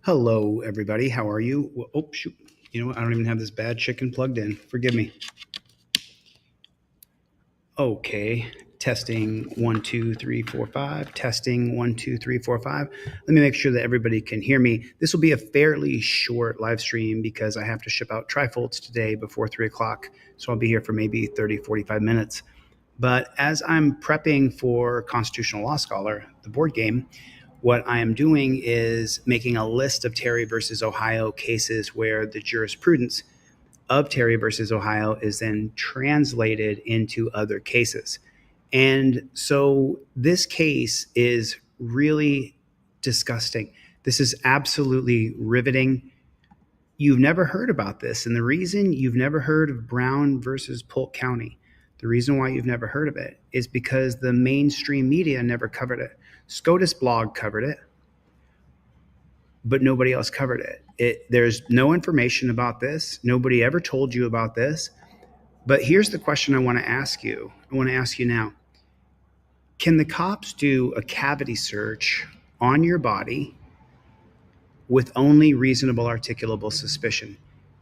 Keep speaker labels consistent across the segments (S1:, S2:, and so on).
S1: Hello, everybody. How are you? Well, oh, shoot. You know what? I don't even have this bad chicken plugged in. Forgive me. Okay. Testing 1, 2, 3, 4, 5. Testing 1, 2, 3, 4, 5. Let me make sure that everybody can hear me. This will be a fairly short live stream because I have to ship out trifolds today before 3 o'clock. So I'll be here for maybe 30, 45 minutes. But as I'm prepping for Constitutional Law Scholar, the board game, what I am doing is making a list of Terry versus Ohio cases where the jurisprudence of Terry versus Ohio is then translated into other cases. And so this case is really disgusting. This is absolutely riveting. You've never heard about this. And the reason you've never heard of Brown versus Polk County, the reason why you've never heard of it is because the mainstream media never covered it. SCOTUS blog covered it, but nobody else covered it. There's no information about this. Nobody ever told you about this. But here's the question I want to ask you. I want to ask you now. Can the cops do a cavity search on your body with only reasonable articulable suspicion?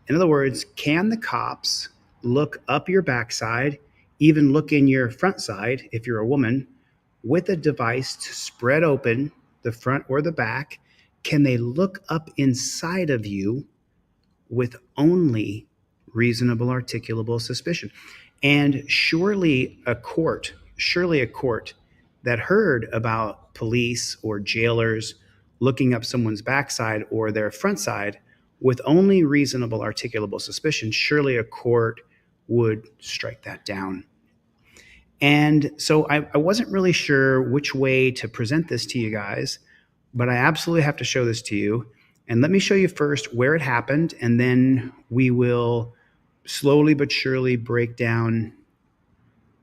S1: In other words, can the cops look up your backside, even look in your front side if you're a woman, with a device to spread open the front or the back? Can they look up inside of you with only reasonable articulable suspicion? And surely a court that heard about police or jailers looking up someone's backside or their front side with only reasonable articulable suspicion, surely a court would strike that down. And so I wasn't really sure which way to present this to you guys, but I absolutely have to show this to you. And let me show you first where it happened, and then we will slowly but surely break down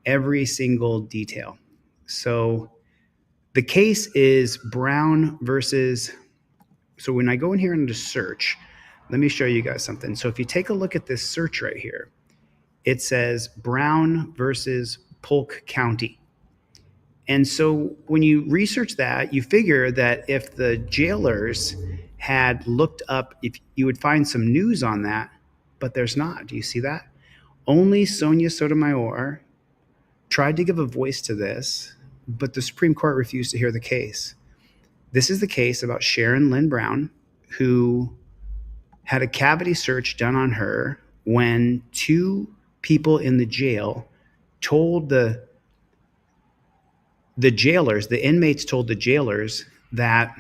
S1: every single detail. So the case is Brown versus, so when I go in here into search, let me show you guys something. So if you take a look at this search right here, it says Brown versus Polk County. And so when you research that, you figure that if the jailers had looked up, if you would find some news on that, but there's not. Do you see that? Only Sonia Sotomayor tried to give a voice to this, but the Supreme Court refused to hear the case. This is the case about Sharon Lynn Brown, who had a cavity search done on her when two people in the jail told the jailers, the inmates told the jailers that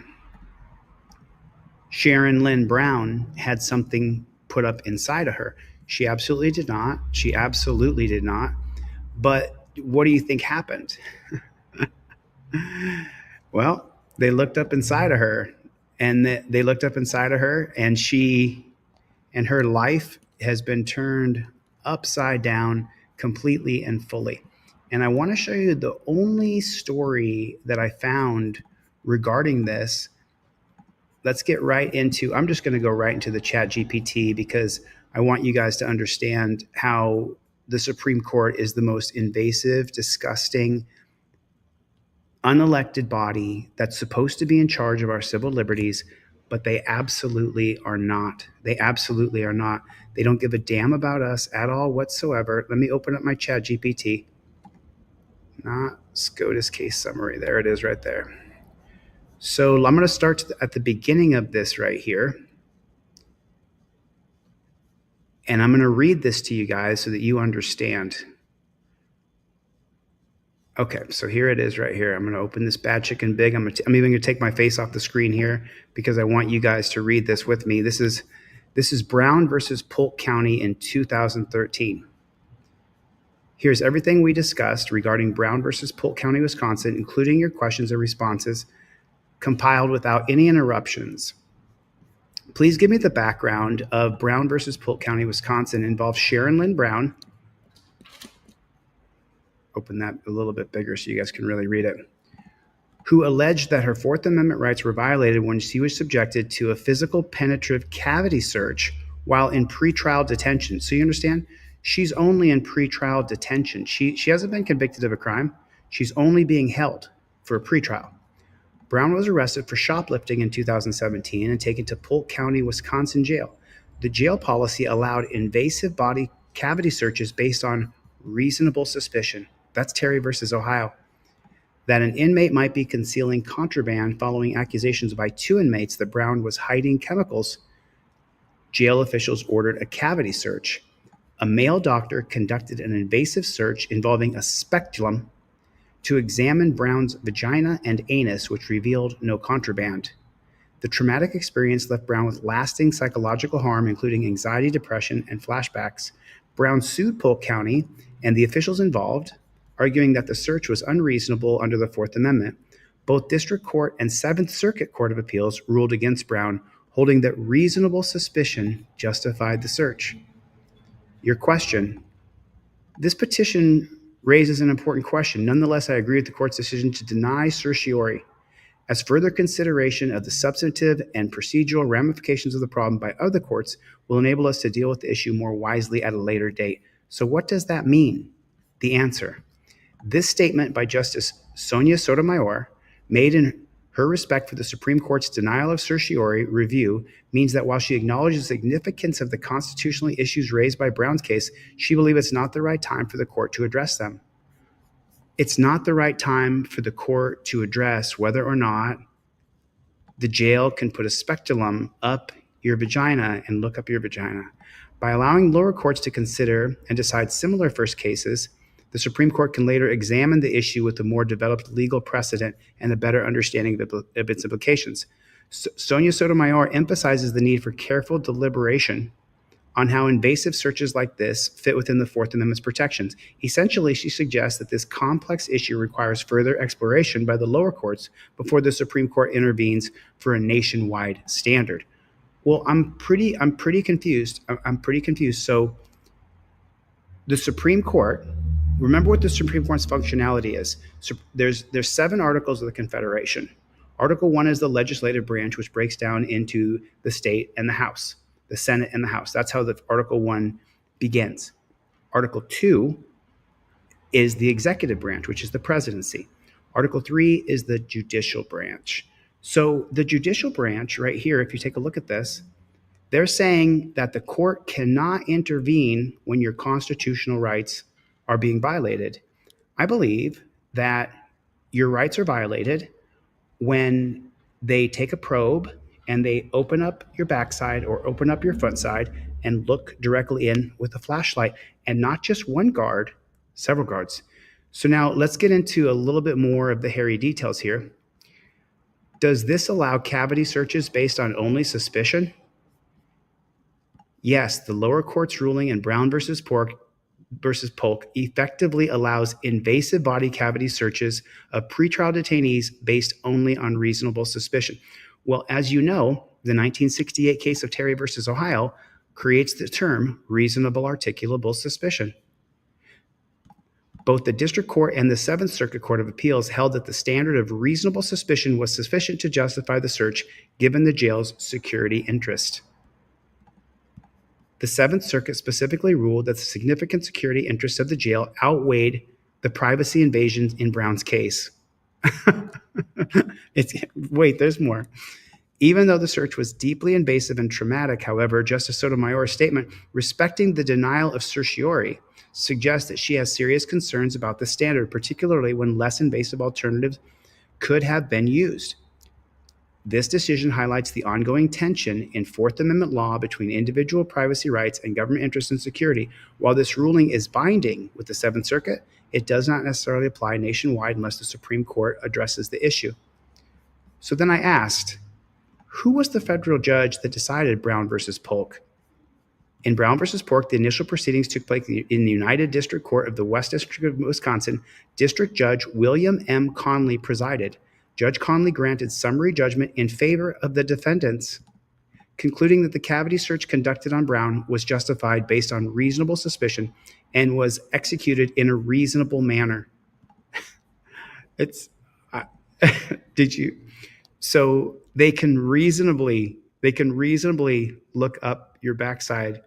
S1: Sharon Lynn Brown had something put up inside of her. She absolutely did not. She absolutely did not. But what do you think happened? Well, they looked up inside of her, and they looked up inside of her, and her life has been turned upside down completely and fully. And I want to show you the only story that I found regarding this. Let's get right into, I'm just going to go right into the chat GPT because I want you guys to understand how the Supreme Court is the most invasive, disgusting, unelected body that's supposed to be in charge of our civil liberties, but they absolutely are not. They absolutely are not. They don't give a damn about us at all whatsoever. Let me open up my chat GPT. Not SCOTUS case summary. There it is right there. So I'm going to start at the beginning of this right here. And I'm going to read this to you guys so that you understand. Okay, so here it is right here. I'm going to open this Bad Chicken Big. I'm even going to take my face off the screen here because I want you guys to read this with me. This is Brown versus Polk County in 2013. Here's everything we discussed regarding Brown versus Polk County, Wisconsin, including your questions and responses, compiled without any interruptions. Please give me the background of Brown versus Polk County, Wisconsin. It involves Sharon Lynn Brown. Open that a little bit bigger so you guys can really read it. Who alleged that her Fourth Amendment rights were violated when she was subjected to a physical penetrative cavity search while in pretrial detention. So you understand? She's only in pretrial detention. She hasn't been convicted of a crime. She's only being held for a pretrial. Brown was arrested for shoplifting in 2017 and taken to Polk County, Wisconsin jail. The jail policy allowed invasive body cavity searches based on reasonable suspicion. That's Terry versus Ohio. That an inmate might be concealing contraband following accusations by two inmates that Brown was hiding chemicals. Jail officials ordered a cavity search. A male doctor conducted an invasive search involving a speculum to examine Brown's vagina and anus, which revealed no contraband. The traumatic experience left Brown with lasting psychological harm, including anxiety, depression, and flashbacks. Brown sued Polk County and the officials involved, arguing that the search was unreasonable under the Fourth Amendment. Both District Court and Seventh Circuit Court of Appeals ruled against Brown, holding that reasonable suspicion justified the search. Your question. This petition raises an important question. Nonetheless, I agree with the court's decision to deny certiorari as further consideration of the substantive and procedural ramifications of the problem by other courts will enable us to deal with the issue more wisely at a later date. So what does that mean? The answer. This statement by Justice Sonia Sotomayor, made in her respect for the Supreme Court's denial of certiorari review, means that while she acknowledges the significance of the constitutional issues raised by Brown's case, she believes it's not the right time for the court to address them. It's not the right time for the court to address whether or not the jail can put a speculum up your vagina and look up your vagina. By allowing lower courts to consider and decide similar first cases, the Supreme Court can later examine the issue with a more developed legal precedent and a better understanding of its implications. Sonia Sotomayor emphasizes the need for careful deliberation on how invasive searches like this fit within the Fourth Amendment's protections. Essentially, she suggests that this complex issue requires further exploration by the lower courts before the Supreme Court intervenes for a nationwide standard. Well, I'm pretty confused. I'm pretty confused. So the Supreme Court, remember what the Supreme Court's functionality is. So there's 7 articles of the Confederation. Article 1 is the legislative branch, which breaks down into the state and the House, the Senate and the House. That's how the Article 1 begins. Article 2 is the executive branch, which is the presidency. Article 3 is the judicial branch. So the judicial branch right here, if you take a look at this, they're saying that the court cannot intervene when your constitutional rights are being violated. I believe that your rights are violated when they take a probe and they open up your backside or open up your front side and look directly in with a flashlight, and not just one guard, several guards. So now let's get into a little bit more of the hairy details here. Does this allow cavity searches based on only suspicion? Yes, the lower court's ruling in Brown versus Polk effectively allows invasive body cavity searches of pretrial detainees based only on reasonable suspicion. Well, as you know, the 1968 case of Terry versus Ohio creates the term reasonable articulable suspicion. Both the District Court and the Seventh Circuit Court of Appeals held that the standard of reasonable suspicion was sufficient to justify the search given the jail's security interest. The Seventh Circuit specifically ruled that the significant security interests of the jail outweighed the privacy invasions in Brown's case. Wait, there's more. Even though the search was deeply invasive and traumatic, however, Justice Sotomayor's statement respecting the denial of certiorari suggests that she has serious concerns about the standard, particularly when less invasive alternatives could have been used. This decision highlights the ongoing tension in Fourth Amendment law between individual privacy rights and government interest in security. While this ruling is binding with the Seventh Circuit, it does not necessarily apply nationwide unless the Supreme Court addresses the issue. So then I asked, who was the federal judge that decided Brown versus Polk? In Brown versus Polk, the initial proceedings took place in the United District Court of the West District of Wisconsin. District Judge William M. Conley presided. Judge Conley granted summary judgment in favor of the defendants, concluding that the cavity search conducted on Brown was justified based on reasonable suspicion and was executed in a reasonable manner. Did you? So they can reasonably look up your backside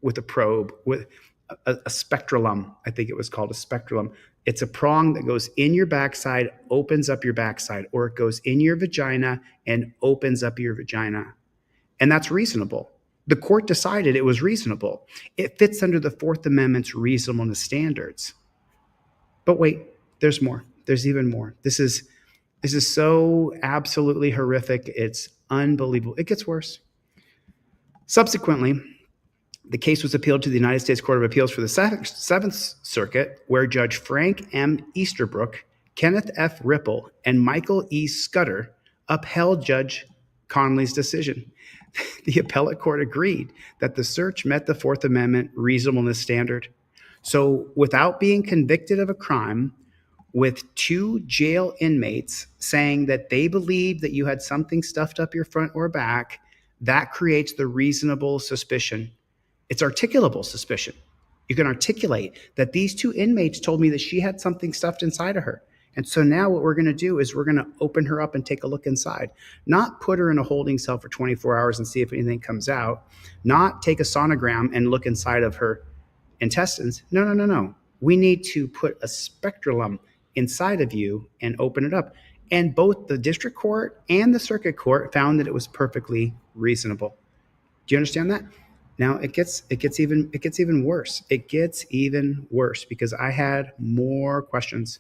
S1: with a probe, with a spectralum. I think it was called a spectralum. It's a prong that goes in your backside, opens up your backside, or it goes in your vagina and opens up your vagina. And that's reasonable. The court decided it was reasonable. It fits under the Fourth Amendment's reasonableness standards. But wait, there's more. There's even more. This is so absolutely horrific. It's unbelievable. It gets worse. Subsequently, the case was appealed to the United States Court of Appeals for the Seventh Circuit, where Judge Frank M. Easterbrook, Kenneth F. Ripple, and Michael E. Scudder upheld Judge Conley's decision. The appellate court agreed that the search met the Fourth Amendment reasonableness standard. So, without being convicted of a crime, with two jail inmates saying that they believe that you had something stuffed up your front or back, that creates the reasonable suspicion. It's articulable suspicion. You can articulate that these two inmates told me that she had something stuffed inside of her. And so now what we're going to do is we're going to open her up and take a look inside, not put her in a holding cell for 24 hours and see if anything comes out, not take a sonogram and look inside of her intestines. No, no, no, no. We need to put a spectrum inside of you and open it up. And both the district court and the circuit court found that it was perfectly reasonable. Do you understand that? Now it gets even worse. It gets even worse because I had more questions.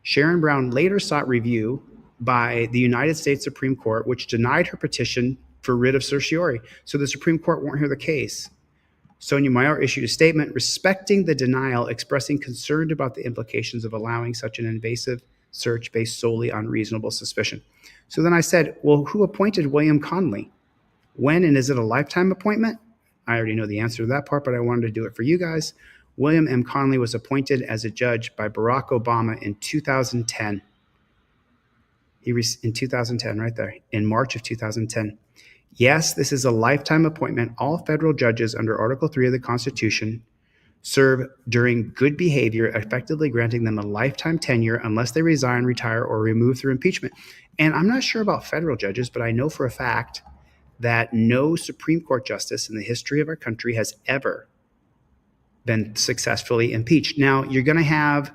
S1: Sharon Brown later sought review by the United States Supreme Court, which denied her petition for writ of certiorari. So the Supreme Court won't hear the case. Sonia Mayer issued a statement respecting the denial, expressing concern about the implications of allowing such an invasive search based solely on reasonable suspicion. So then I said, well, who appointed William Conley? When, and is it a lifetime appointment? I already know the answer to that part, but I wanted to do it for you guys. William M. Conley was appointed as a judge by Barack Obama in 2010. In 2010, right there, in March of 2010. Yes, this is a lifetime appointment. All federal judges under Article 3 of the Constitution serve during good behavior, effectively granting them a lifetime tenure unless they resign, retire, or remove through impeachment. And I'm not sure about federal judges, but I know for a fact that no Supreme Court justice in the history of our country has ever been successfully impeached. Now, you're going to have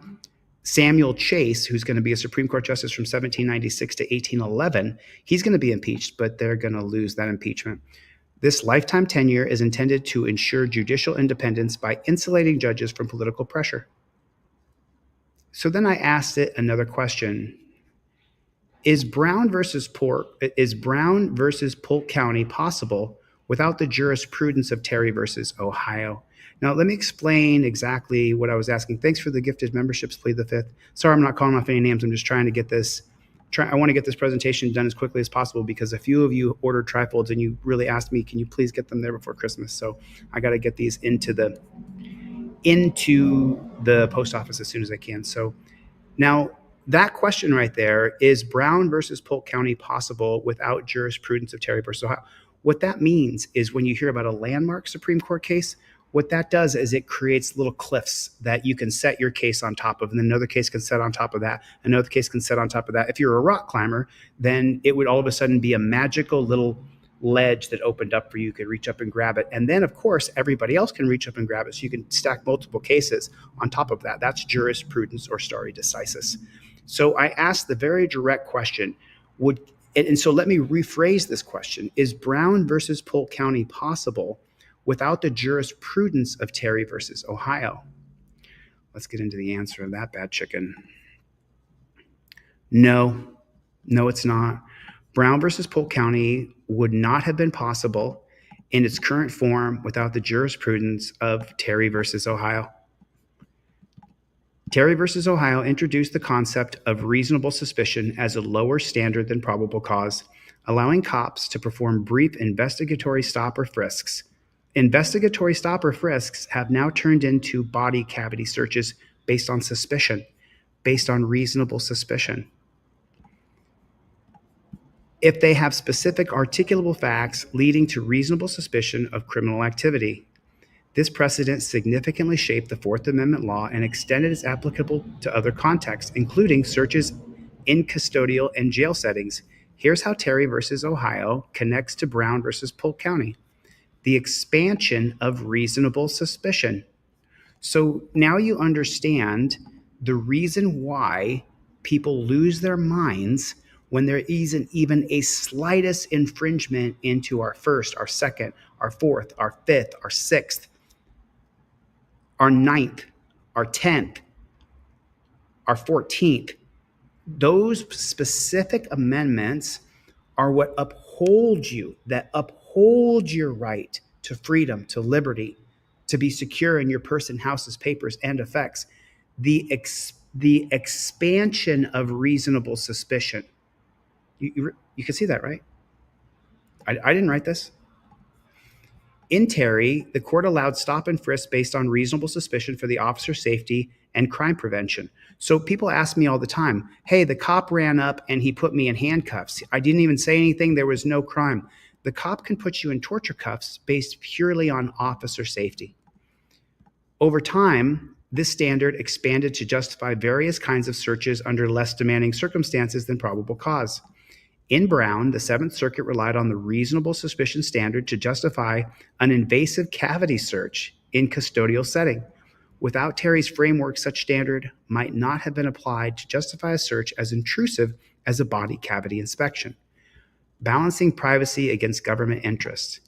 S1: Samuel Chase, who's going to be a Supreme Court justice from 1796 to 1811. He's going to be impeached, but they're going to lose that impeachment. This lifetime tenure is intended to ensure judicial independence by insulating judges from political pressure. So then I asked it another question. Is Brown versus Polk County possible without the jurisprudence of Terry versus Ohio? Now, let me explain exactly what I was asking. Thanks for the gifted memberships, plead the fifth. Sorry, I'm not calling off any names. I'm just trying to get this. I want to get this presentation done as quickly as possible because a few of you ordered trifolds and you really asked me, can you please get them there before Christmas? So I got to get these into the post office as soon as I can. So now that question right there, is Brown versus Polk County possible without jurisprudence of Terry versus Ohio? What that means is when you hear about a landmark Supreme Court case, what that does is it creates little cliffs that you can set your case on top of, and then another case can set on top of that, another case can set on top of that. If you're a rock climber, then it would all of a sudden be a magical little ledge that opened up for you. You could reach up and grab it. And then, of course, everybody else can reach up and grab it. So you can stack multiple cases on top of that. That's jurisprudence or stare decisis. So I asked the very direct question, and so let me rephrase this question. Is Brown versus Polk County possible without the jurisprudence of Terry versus Ohio? Let's get into the answer of that bad chicken. No, it's not. Brown versus Polk County would not have been possible in its current form without the jurisprudence of Terry versus Ohio. Terry versus Ohio introduced the concept of reasonable suspicion as a lower standard than probable cause, allowing cops to perform brief investigatory stop or frisks. Investigatory stop or frisks have now turned into body cavity searches based on suspicion, based on reasonable suspicion. If they have specific articulable facts leading to reasonable suspicion of criminal activity. This precedent significantly shaped the Fourth Amendment law and extended its applicable to other contexts, including searches in custodial and jail settings. Here's how Terry versus Ohio connects to Brown versus Polk County. The expansion of reasonable suspicion. So now you understand The reason why people lose their minds when there isn't even a slightest infringement into our first, our second, our fourth, our fifth, our sixth, our ninth, our 10th, our 14th. Those specific amendments are what uphold you, that uphold your right to freedom, to liberty, to be secure in your person, houses, papers, and effects. The expansion of reasonable suspicion. You can see that, right? I didn't write this. In Terry, the court allowed stop and frisk based on reasonable suspicion for the officer's safety and crime prevention. So people ask me all the time, hey, the cop ran up and he put me in handcuffs. I didn't even say anything. There was no crime. The cop can put you in torture cuffs based purely on officer safety. Over time, this standard expanded to justify various kinds of searches under less demanding circumstances than probable cause. In Brown, the Seventh Circuit relied on the reasonable suspicion standard to justify an invasive cavity search in custodial setting. Without Terry's framework, such standard might not have been applied to justify a search as intrusive as a body cavity inspection. Balancing privacy against government interests.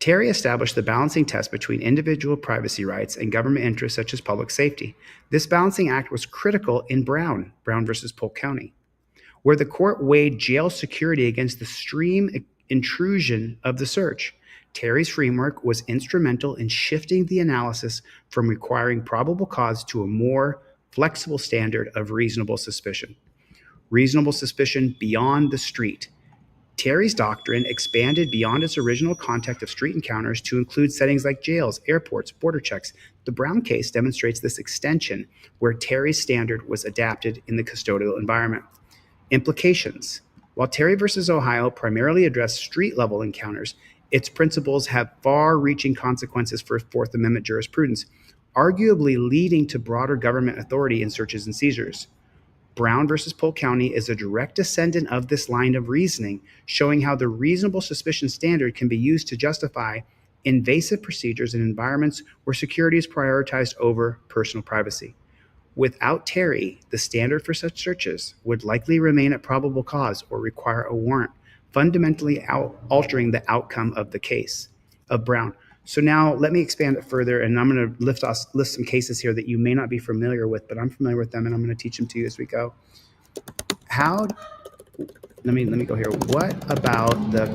S1: Terry established the balancing test between individual privacy rights and government interests such as public safety. This balancing act was critical in Brown versus Polk County, where the court weighed jail security against the extreme intrusion of the search. Terry's framework was instrumental in shifting the analysis from requiring probable cause to a more flexible standard of reasonable suspicion. Reasonable suspicion beyond the street. Terry's doctrine expanded beyond its original context of street encounters to include settings like jails, airports, border checks. The Brown case demonstrates this extension, where Terry's standard was adapted in the custodial environment. Implications. While Terry versus Ohio primarily addressed street-level encounters, its principles have far-reaching consequences for Fourth Amendment jurisprudence, arguably leading to broader government authority in searches and seizures. Brown versus Polk County is a direct descendant of this line of reasoning, showing how the reasonable suspicion standard can be used to justify invasive procedures in environments where security is prioritized over personal privacy. Without Terry, the standard for such searches would likely remain at probable cause or require a warrant, fundamentally altering the outcome of the case of Brown. So now let me expand it further, and I'm going to list some cases here that you may not be familiar with, but I'm familiar with them, and I'm going to teach them to you as we go. Let me go here. What about the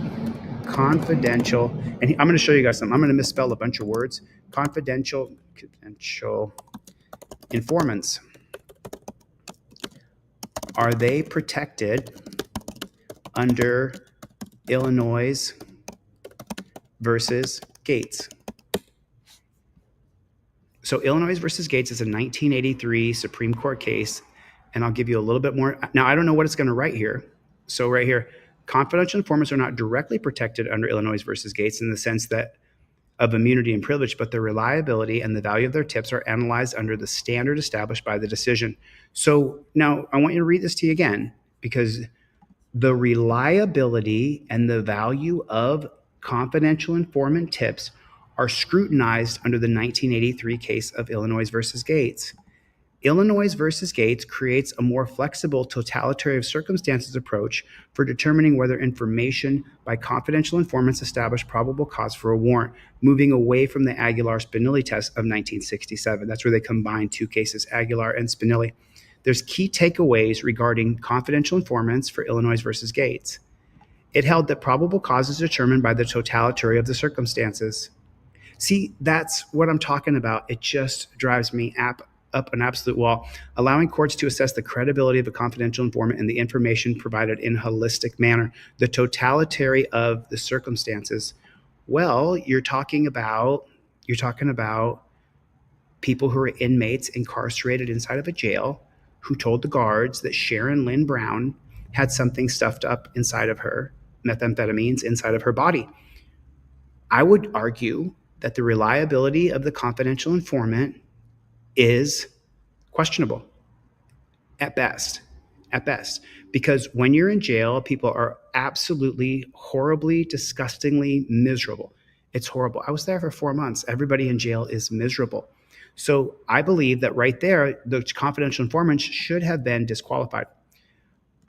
S1: confidential, and I'm going to show you guys something. I'm going to misspell a bunch of words. Confidential informants. Are they protected under Illinois versus Gates? So Illinois versus Gates is a 1983 Supreme Court case, and I'll give you a little bit more. Now, I don't know what it's going to write here. So right here, confidential informants are not directly protected under Illinois versus Gates in the sense that of immunity and privilege, but their reliability and the value of their tips are analyzed under the standard established by the decision. So now I want you to read this to you again, because the reliability and the value of confidential informant tips are scrutinized under the 1983 case of Illinois versus Gates. Illinois versus Gates creates a more flexible totality of circumstances approach for determining whether information by confidential informants established probable cause for a warrant, moving away from the Aguilar-Spinelli test of 1967. That's where they combine two cases, Aguilar and Spinelli. There's key takeaways regarding confidential informants for Illinois versus Gates. It held that probable cause is determined by the totality of the circumstances. See, that's what I'm talking about. It just drives me up an absolute wall, allowing courts to assess the credibility of a confidential informant and the information provided in a holistic manner. The totality of the circumstances. Well, you're talking about people who are inmates incarcerated inside of a jail who told the guards that Sharon Lynn Brown had something stuffed up inside of her, methamphetamines inside of her body. I would argue that the reliability of the confidential informant is questionable at best, because when you're in jail, people are absolutely horribly, disgustingly miserable. It's horrible. I was there for 4 months. Everybody in jail is miserable. So I believe that right there, the confidential informants should have been disqualified.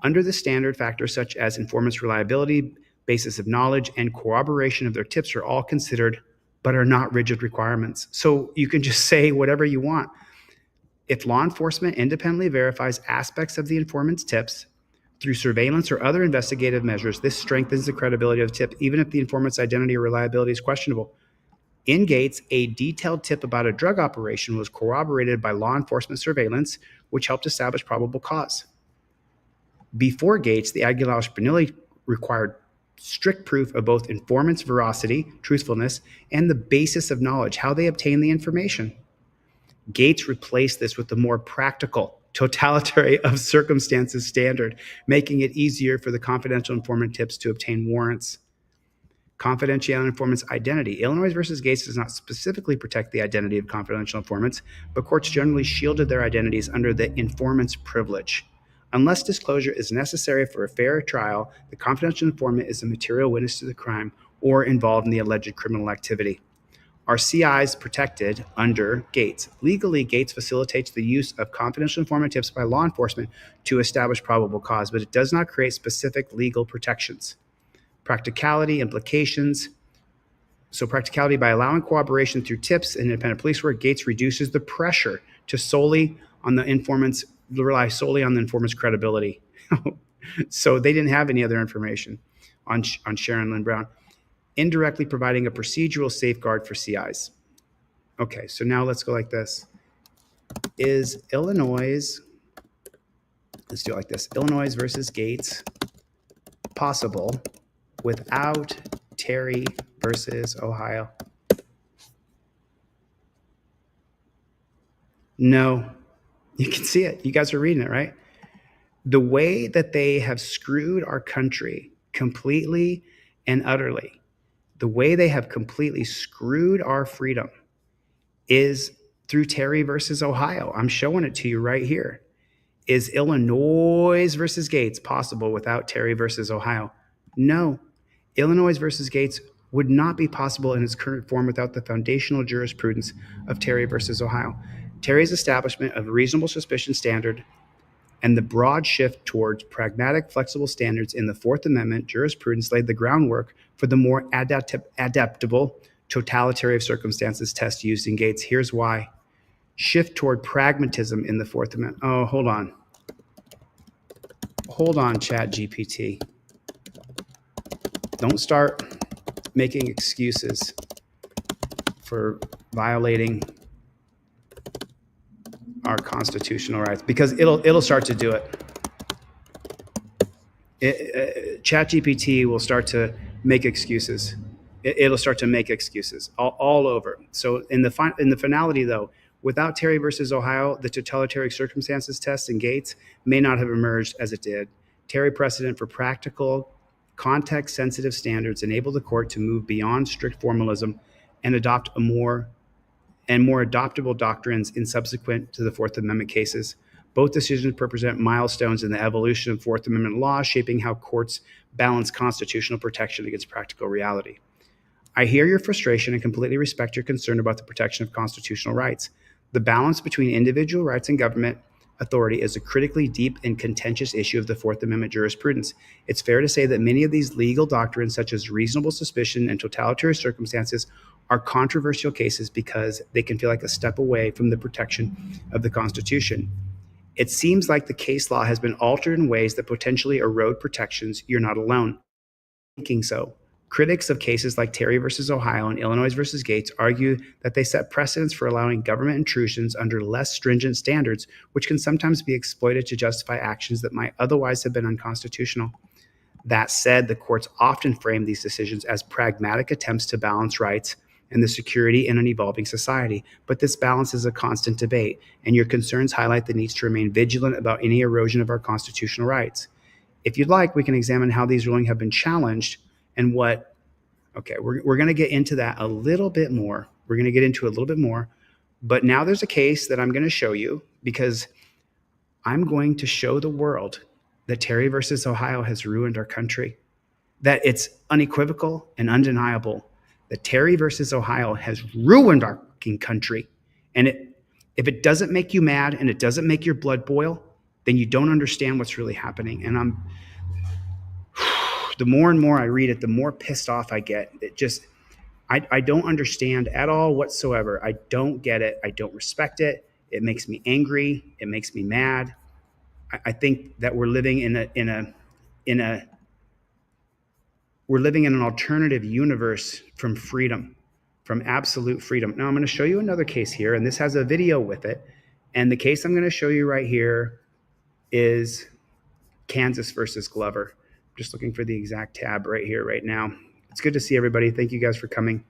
S1: Under the standard factors such as informant's reliability, basis of knowledge, and corroboration of their tips are all considered, but are not rigid requirements. So you can just say whatever you want. If law enforcement independently verifies aspects of the informant's tips through surveillance or other investigative measures, this strengthens the credibility of the tip, even if the informant's identity or reliability is questionable. In Gates, a detailed tip about a drug operation was corroborated by law enforcement surveillance, which helped establish probable cause. Before Gates, the Aguilar-Spinelli required strict proof of both informant's veracity, truthfulness, and the basis of knowledge, how they obtained the information. Gates replaced this with the more practical, totality of circumstances standard, making it easier for the confidential informant tips to obtain warrants. Confidential informant's identity. Illinois versus Gates does not specifically protect the identity of confidential informants, but courts generally shielded their identities under the informant's privilege. Unless disclosure is necessary for a fair trial, the confidential informant is a material witness to the crime or involved in the alleged criminal activity. Are CIs protected under Gates? Legally, Gates facilitates the use of confidential informant tips by law enforcement to establish probable cause, but it does not create specific legal protections. Practicality, implications. So practicality, by allowing cooperation through tips and independent police work, Gates reduces the pressure to rely solely on the informant's credibility. So they didn't have any other information on Sharon Lynn Brown. Indirectly providing a procedural safeguard for CIs. Okay, so now let's go like this. Is Illinois, let's do it like this, Illinois versus Gates possible without Terry versus Ohio? No. You can see it. You guys are reading it, right? The way that they have screwed our country completely and utterly, the way they have completely screwed our freedom is through Terry versus Ohio. I'm showing it to you right here. Is Illinois versus Gates possible without Terry versus Ohio? No. Illinois versus Gates would not be possible in its current form without the foundational jurisprudence of Terry versus Ohio. Terry's establishment of a reasonable suspicion standard and the broad shift towards pragmatic, flexible standards in the Fourth Amendment jurisprudence laid the groundwork for the more adaptable totality of circumstances test used in Gates. Here's why. Shift toward pragmatism in the Fourth Amendment. Oh, hold on. Hold on, ChatGPT. Don't start making excuses for violating our constitutional rights, because it'll start to do it. ChatGPT will start to make excuses. It'll start to make excuses all over. So in the finality, though, without Terry versus Ohio, the totalitarian circumstances test in Gates may not have emerged as it did. Terry precedent for practical, context-sensitive standards enabled the court to move beyond strict formalism and adopt more adoptable doctrines in subsequent to the Fourth Amendment cases. Both decisions represent milestones in the evolution of Fourth Amendment law, shaping how courts balance constitutional protection against practical reality. I hear your frustration and completely respect your concern about the protection of constitutional rights. The balance between individual rights and government authority is a critically deep and contentious issue of the Fourth Amendment jurisprudence. It's fair to say that many of these legal doctrines, such as reasonable suspicion and totalitarian circumstances, are controversial cases because they can feel like a step away from the protection of the Constitution. It seems like the case law has been altered in ways that potentially erode protections. You're not alone thinking so. Critics of cases like Terry versus Ohio and Illinois versus Gates argue that they set precedents for allowing government intrusions under less stringent standards, which can sometimes be exploited to justify actions that might otherwise have been unconstitutional. That said, the courts often frame these decisions as pragmatic attempts to balance rights and the security in an evolving society. But this balance is a constant debate, and your concerns highlight the need to remain vigilant about any erosion of our constitutional rights. If you'd like, we can examine how these rulings have been challenged and what. Okay, we're going to get into that a little bit more. We're going to get into it a little bit more. But now there's a case that I'm going to show you, because I'm going to show the world that Terry versus Ohio has ruined our country, that it's unequivocal and undeniable that Terry versus Ohio has ruined our country. And If it doesn't make you mad and it doesn't make your blood boil, then you don't understand what's really happening. And the more and more I read it, the more pissed off I get. I don't understand at all whatsoever. I don't get it. I don't respect it. It makes me angry. It makes me mad. I think that we're living in an alternative universe from freedom, from absolute freedom. Now I'm going to show you another case here, and this has a video with it. And the case I'm going to show you right here is Kansas versus Glover. I'm just looking for the exact tab right here, right now. It's good to see everybody. Thank you guys for coming.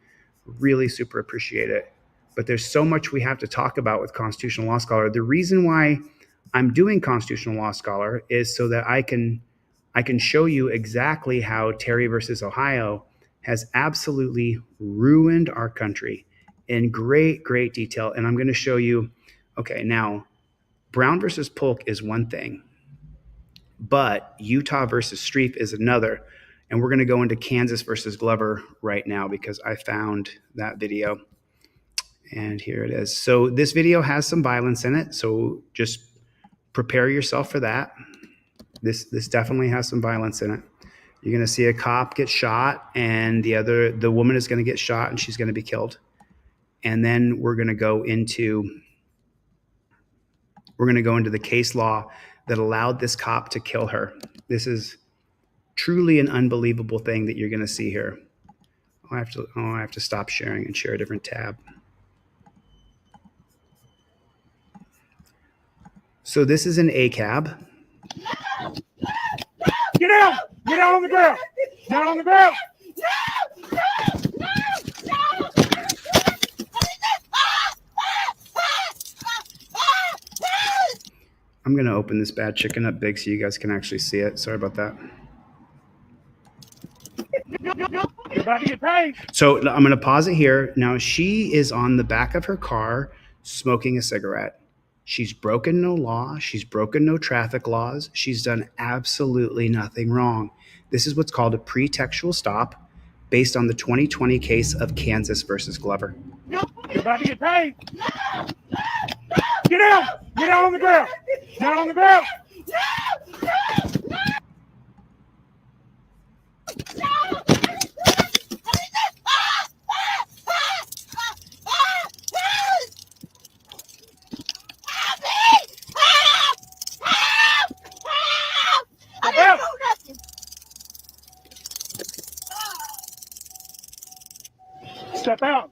S1: Really super appreciate it. But there's so much we have to talk about with Constitutional Law Scholar. The reason why I'm doing Constitutional Law Scholar is so that I can show you exactly how Terry versus Ohio has absolutely ruined our country in great, great detail. And I'm going to show you, okay, now Brown versus Polk is one thing, but Utah versus Streep is another. And we're going to go into Kansas versus Glover right now because I found that video. And here it is. So this video has some violence in it, so just prepare yourself for that. This definitely has some violence in it. You're going to see a cop get shot, and the woman is going to get shot, and she's going to be killed. And then we're going to go into the case law that allowed this cop to kill her. This is truly an unbelievable thing that you're going to see here. I have to stop sharing and share a different tab. So this is an ACAB.
S2: Get down! Get down on the ground! Down on the ground!
S1: I'm going to open this bad chicken up big so you guys can actually see it. Sorry about that.
S2: You're about to get paid.
S1: So I'm going to pause it here. Now, she is on the back of her car smoking a cigarette. She's broken no law. She's broken no traffic laws. She's done absolutely nothing wrong. This is what's called a pretextual stop based on the 2020 case of Kansas versus Glover.
S2: You're about to get paid. Get down! Get down on the ground! Down on the ground! Step out.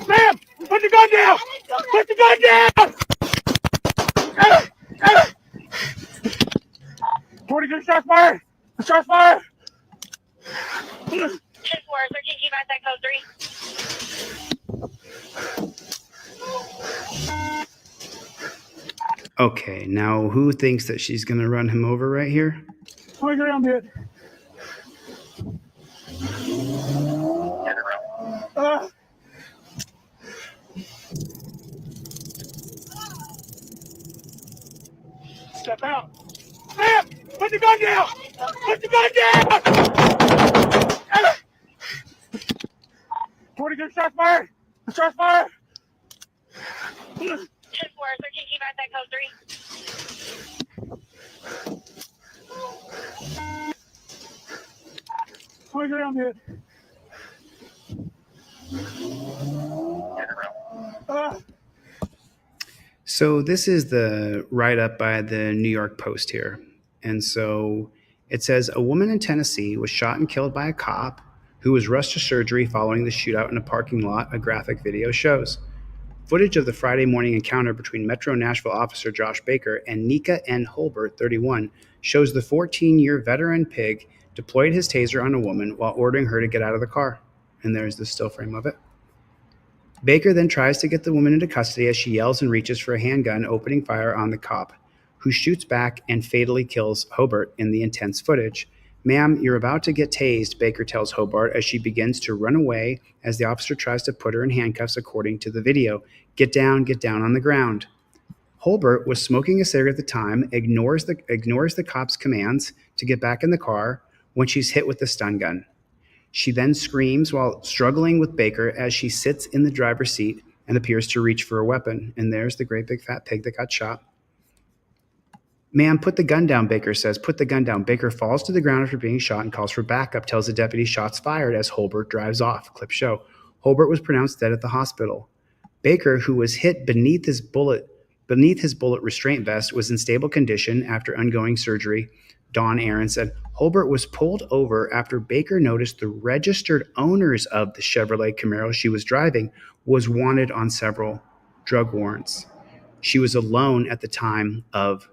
S2: Ma'am! Put the gun down! Put the gun down! 42 shots fired! Shots fired!
S3: 10-4, 13 key back that code 3.
S1: Okay, now who thinks that she's going to run him over right here?
S2: Swing around it. Step out. Ma'am! Put the gun down! Put the gun down! 42 shots fired! Shots fired!
S3: 10-4, 13 key back that code 3.
S2: Swing around it.
S1: So this is the write-up by the New York Post here. And so it says, a woman in Tennessee was shot and killed by a cop who was rushed to surgery following the shootout in a parking lot, a graphic video shows. Footage of the Friday morning encounter between Metro Nashville officer Josh Baker and Nika N. Holbert, 31, shows the 14-year veteran pig deployed his taser on a woman while ordering her to get out of the car. And there's the still frame of it. Baker then tries to get the woman into custody as she yells and reaches for a handgun, opening fire on the cop, who shoots back and fatally kills Hobart in the intense footage. Ma'am, you're about to get tased, Baker tells Hobart as she begins to run away as the officer tries to put her in handcuffs according to the video. Get down on the ground. Hobart was smoking a cigarette at the time, ignores the cop's commands to get back in the car when she's hit with the stun gun. She then screams while struggling with Baker as she sits in the driver's seat, and appears to reach for a weapon. And there's the great big fat pig that got shot. "Ma'am, put the gun down," Baker says. "Put the gun down." Baker falls to the ground after being shot and calls for backup, tells the deputy shots fired as Holbert drives off. Clips show. Holbert was pronounced dead at the hospital. Baker, who was hit beneath his bullet restraint vest, was in stable condition after undergoing surgery. Dawn Aaron said Holbert was pulled over after Baker noticed the registered owners of the Chevrolet Camaro she was driving was wanted on several drug warrants. She was alone at the time of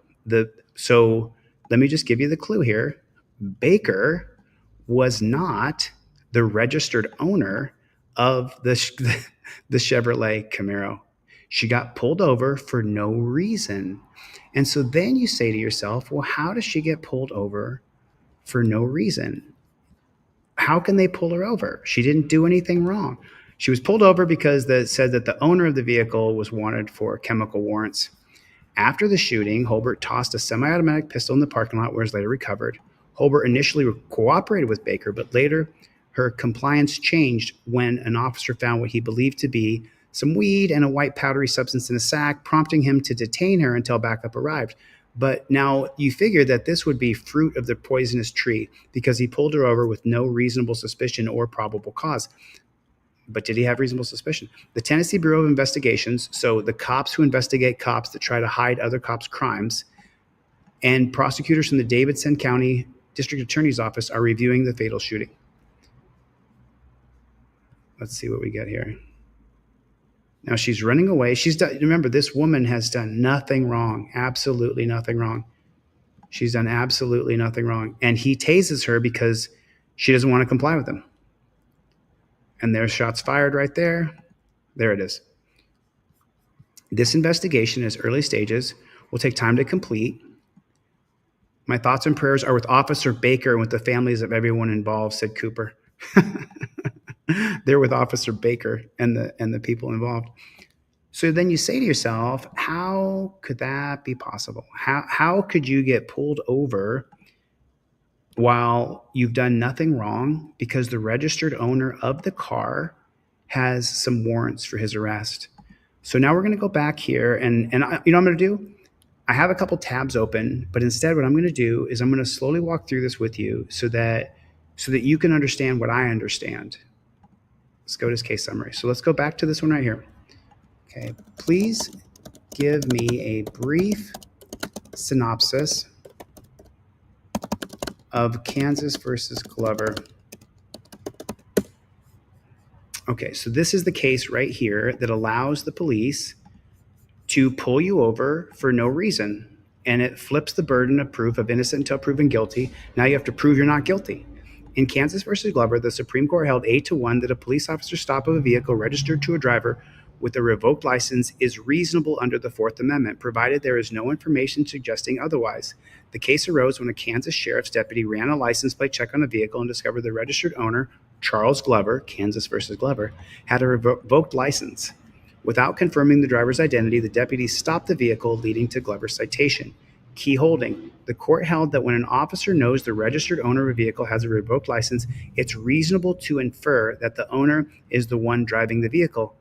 S1: so let me just give you the clue here. Baker was not the registered owner of the Chevrolet Camaro. She got pulled over for no reason. And so then you say to yourself, well, how does she get pulled over for no reason? How can they pull her over? She didn't do anything wrong. She was pulled over because it said that the owner of the vehicle was wanted for chemical warrants. After the shooting, Holbert tossed a semi-automatic pistol in the parking lot where it was later recovered. Holbert initially cooperated with Baker, but later her compliance changed when an officer found what he believed to be some weed and a white powdery substance in a sack, prompting him to detain her until backup arrived. But now you figure that this would be fruit of the poisonous tree because he pulled her over with no reasonable suspicion or probable cause. But did he have reasonable suspicion? The Tennessee Bureau of Investigations, so the cops who investigate cops that try to hide other cops' crimes, and prosecutors from the Davidson County District Attorney's Office are reviewing the fatal shooting. Let's see what we get here. Now she's running away. Remember, this woman has done nothing wrong, absolutely nothing wrong. She's done absolutely nothing wrong. And he tases her because she doesn't want to comply with him. And there's shots fired right there. There it is. This investigation is early stages, will take time to complete. My thoughts and prayers are with Officer Baker and with the families of everyone involved, said Cooper. They're with Officer Baker and the people involved. So then you say to yourself, how could that be possible? How could you get pulled over while you've done nothing wrong because the registered owner of the car has some warrants for his arrest? So now we're going to go back here and you know what I'm going to do? I have a couple tabs open, but instead what I'm going to do is I'm going to slowly walk through this with you so that you can understand what I understand. Let's go to this case summary. So let's go back to this one right here. Okay, please give me a brief synopsis of Kansas versus Glover. Okay, so this is the case right here that allows the police to pull you over for no reason. And it flips the burden of proof of innocent until proven guilty. Now you have to prove you're not guilty. In Kansas versus Glover, the Supreme Court held 8-1 that a police officer's stop of a vehicle registered to a driver with a revoked license is reasonable under the Fourth Amendment, provided there is no information suggesting otherwise. The case arose when a Kansas sheriff's deputy ran a license plate check on a vehicle and discovered the registered owner, Charles Glover, Kansas versus Glover, had a revoked license. Without confirming the driver's identity, the deputy stopped the vehicle, leading to Glover's citation. Key holding. The court held that when an officer knows the registered owner of a vehicle has a revoked license, it's reasonable to infer that the owner is the one driving the vehicle.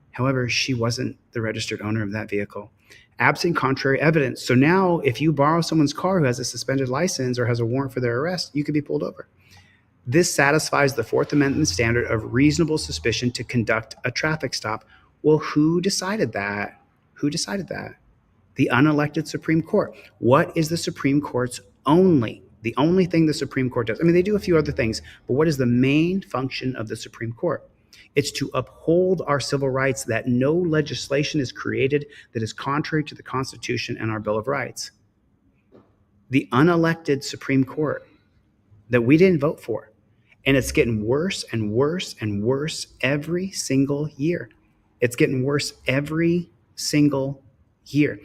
S1: However, she wasn't the registered owner of that vehicle. Absent contrary evidence. So now if you borrow someone's car who has a suspended license or has a warrant for their arrest, you could be pulled over. This satisfies the Fourth Amendment standard of reasonable suspicion to conduct a traffic stop. Well, who decided that? Who decided that? The unelected Supreme Court. What is the Supreme Court's the only thing the Supreme Court does? I mean, they do a few other things, but what is the main function of the Supreme Court? It's to uphold our civil rights, that no legislation is created that is contrary to the Constitution and our Bill of Rights. The unelected Supreme Court that we didn't vote for. And it's getting worse and worse and worse every single year. It's getting worse every single year.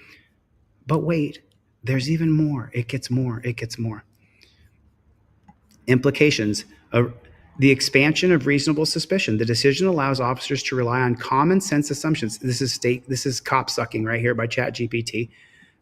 S1: But wait, there's even more. It gets more. It gets more. Implications of the expansion of reasonable suspicion. The decision allows officers to rely on common sense assumptions. This is cop sucking right here by ChatGPT.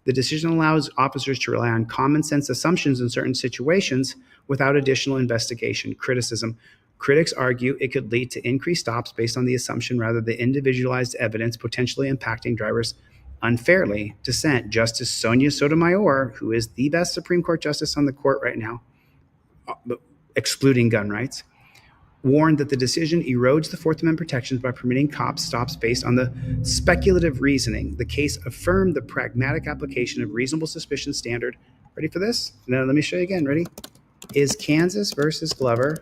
S1: The decision allows officers to rely on common sense assumptions in certain situations without additional investigation. Criticism. Critics argue it could lead to increased stops based on the assumption rather than individualized evidence, potentially impacting drivers unfairly. Dissent, Justice Sonia Sotomayor, who is the best Supreme Court justice on the court right now, excluding gun rights, warned that the decision erodes the Fourth Amendment protections by permitting cop stops based on the speculative reasoning. The case affirmed the pragmatic application of reasonable suspicion standard. Ready for this? No, let me show you again. Ready? Is Kansas versus Glover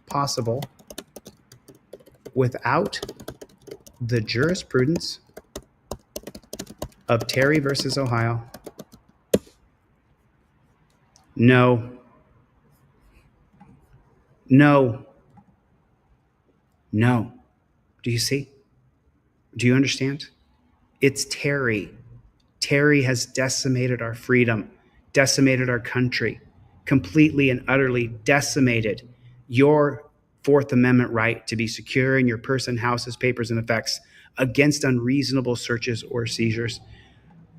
S1: possible without the jurisprudence of Terry versus Ohio? No. No. No. Do you see? Do you understand? It's Terry. Terry has decimated our freedom, decimated our country, completely and utterly decimated your Fourth Amendment right to be secure in your person, houses, papers, and effects against unreasonable searches or seizures.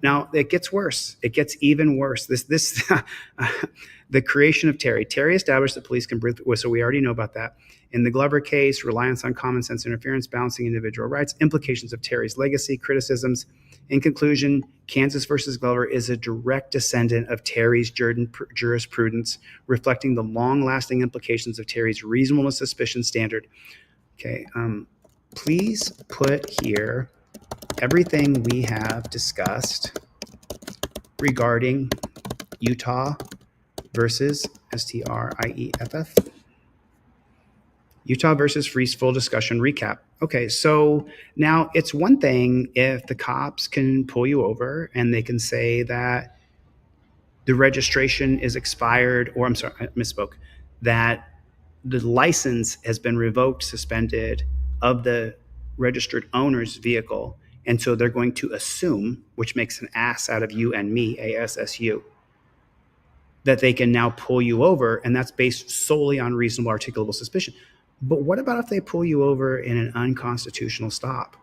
S1: Now it gets worse. It gets even worse. The creation of Terry. Terry established that police can breathe. So we already know about that. In the Glover case, reliance on common sense interference, balancing individual rights, implications of Terry's legacy, criticisms. In conclusion, Kansas versus Glover is a direct descendant of Terry's jurisprudence, reflecting the long-lasting implications of Terry's reasonableness suspicion standard. Okay, please put here everything we have discussed regarding Utah versus STRIEFF. Utah versus Freeze, full discussion recap. Okay, so now it's one thing if the cops can pull you over and they can say that the registration is expired, or I'm sorry, I misspoke, that the license has been revoked, suspended of the registered owner's vehicle. And so they're going to assume, which makes an ass out of you and me, ASSU, that they can now pull you over, and that's based solely on reasonable articulable suspicion. But what about if they pull you over in an unconstitutional stop?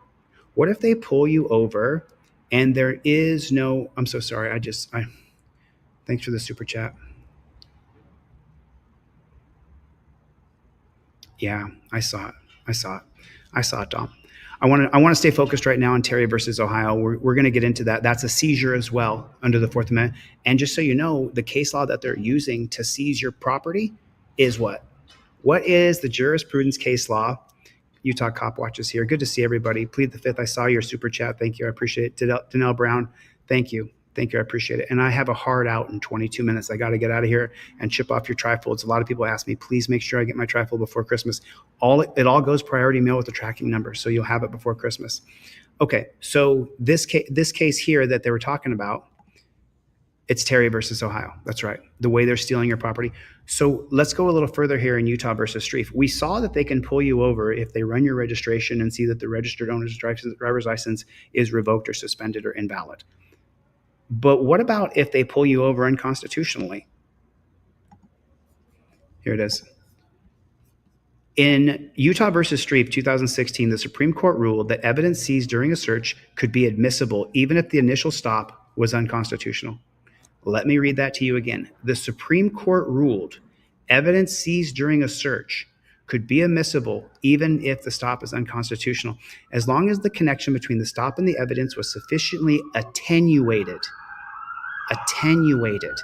S1: What if they pull you over and there is no, I'm so sorry, thanks for the super chat. Yeah, I saw it, Dom. I want to stay focused right now on Terry versus Ohio. We're going to get into that. That's a seizure as well under the Fourth Amendment. And just so you know, the case law that they're using to seize your property is what? What is the jurisprudence case law? Utah Cop Watch is here. Good to see everybody. Plead the Fifth. I saw your super chat. Thank you. I appreciate it. Danelle Brown, thank you. Thank you. I appreciate it. And I have a hard out in 22 minutes. I got to get out of here and chip off your trifolds. A lot of people ask me, please make sure I get my trifold before Christmas. It all goes priority mail with the tracking number, so you'll have it before Christmas. Okay, so this case here that they were talking about, it's Terry versus Ohio. That's right. The way they're stealing your property. So let's go a little further here in Utah versus Strieff. We saw that they can pull you over if they run your registration and see that the registered owner's driver's license is revoked or suspended or invalid. But what about if they pull you over unconstitutionally? Here it is. In Utah versus Strieff, 2016, the Supreme Court ruled that evidence seized during a search could be admissible even if the initial stop was unconstitutional. Let me read that to you again. The Supreme Court ruled evidence seized during a search could be admissible even if the stop is unconstitutional, as long as the connection between the stop and the evidence was sufficiently attenuated. Attenuated.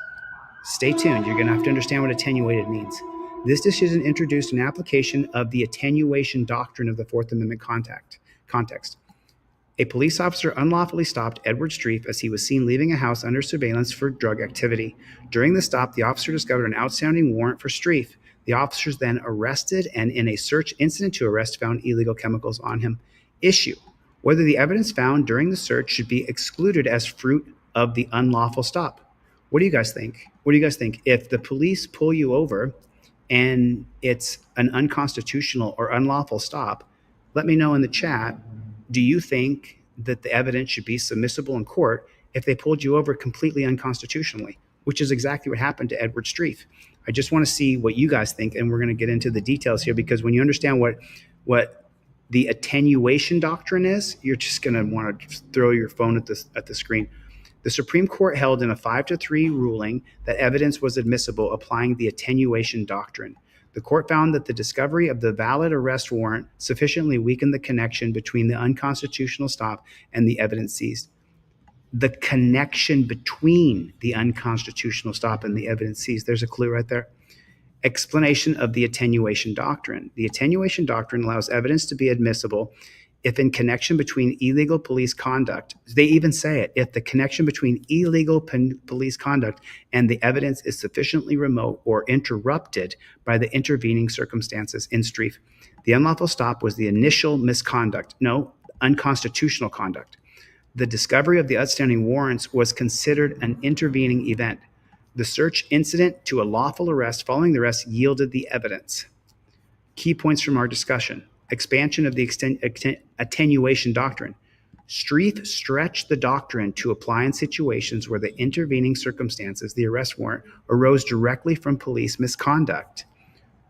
S1: Stay tuned. You're going to have to understand what attenuated means. This decision introduced an application of the attenuation doctrine of the Fourth Amendment context. A police officer unlawfully stopped Edward Strieff as he was seen leaving a house under surveillance for drug activity. During the stop, the officer discovered an outstanding warrant for Strieff. The officers then arrested and in a search incident to arrest found illegal chemicals on him. Issue: whether the evidence found during the search should be excluded as fruit of the unlawful stop. What do you guys think? What do you guys think? If the police pull you over and it's an unconstitutional or unlawful stop, let me know in the chat. Do you think that the evidence should be submissible in court if they pulled you over completely unconstitutionally, which is exactly what happened to Edward Strieff? I just want to see what you guys think, and we're going to get into the details here, because when you understand what the attenuation doctrine is, you're just going to want to throw your phone at the screen. The Supreme Court held in a 5-3 ruling that evidence was admissible applying the attenuation doctrine. The court found that the discovery of the valid arrest warrant sufficiently weakened the connection between the unconstitutional stop and the evidence seized. The connection between the unconstitutional stop and the evidence seized. There's a clue right there. Explanation of the attenuation doctrine. The attenuation doctrine allows evidence to be admissible if in connection between illegal police conduct, they even say it, if the connection between illegal police conduct and the evidence is sufficiently remote or interrupted by the intervening circumstances in Streif. The unlawful stop was the initial misconduct, no, unconstitutional conduct. The discovery of the outstanding warrants was considered an intervening event. The search incident to a lawful arrest following the arrest yielded the evidence. Key points from our discussion. Expansion of the attenuation doctrine. Streif stretched the doctrine to apply in situations where the intervening circumstances, the arrest warrant, arose directly from police misconduct.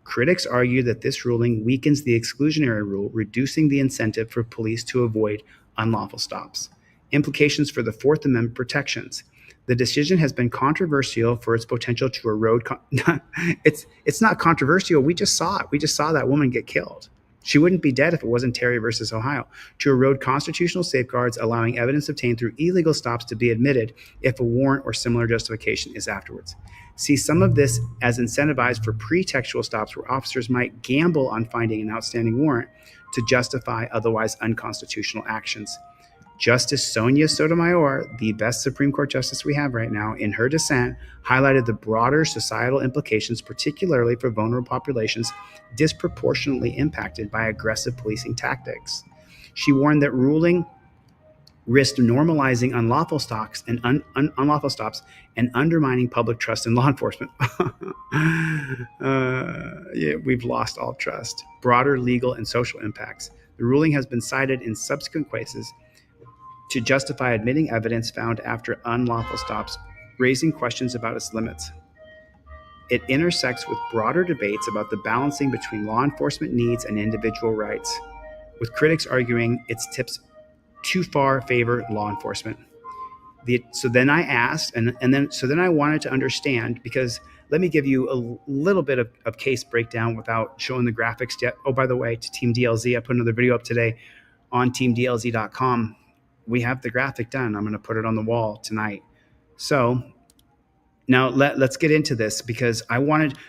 S1: Critics argue that this ruling weakens the exclusionary rule, reducing the incentive for police to avoid unlawful stops. Implications for the Fourth Amendment protections. The decision has been controversial for its potential to erode. It's not controversial. We just saw it. We just saw that woman get killed. She wouldn't be dead if it wasn't Terry versus Ohio. To erode constitutional safeguards, allowing evidence obtained through illegal stops to be admitted if a warrant or similar justification is afterwards. See some of this as incentivized for pretextual stops where officers might gamble on finding an outstanding warrant to justify otherwise unconstitutional actions. Justice Sonia Sotomayor, the best Supreme Court justice we have right now, in her dissent, highlighted the broader societal implications, particularly for vulnerable populations disproportionately impacted by aggressive policing tactics. She warned that ruling risked normalizing unlawful stops and undermining public trust in law enforcement. We've lost all trust. Broader legal and social impacts. The ruling has been cited in subsequent cases to justify admitting evidence found after unlawful stops, raising questions about its limits. It intersects with broader debates about the balancing between law enforcement needs and individual rights, with critics arguing its tips too far favor law enforcement. So then I asked, and then I wanted to understand, because let me give you a little bit of case breakdown without showing the graphics yet. Oh, by the way, to Team DLZ, I put another video up today on teamdlz.com. We have the graphic done. I'm going to put it on the wall tonight. So now let's get into this, because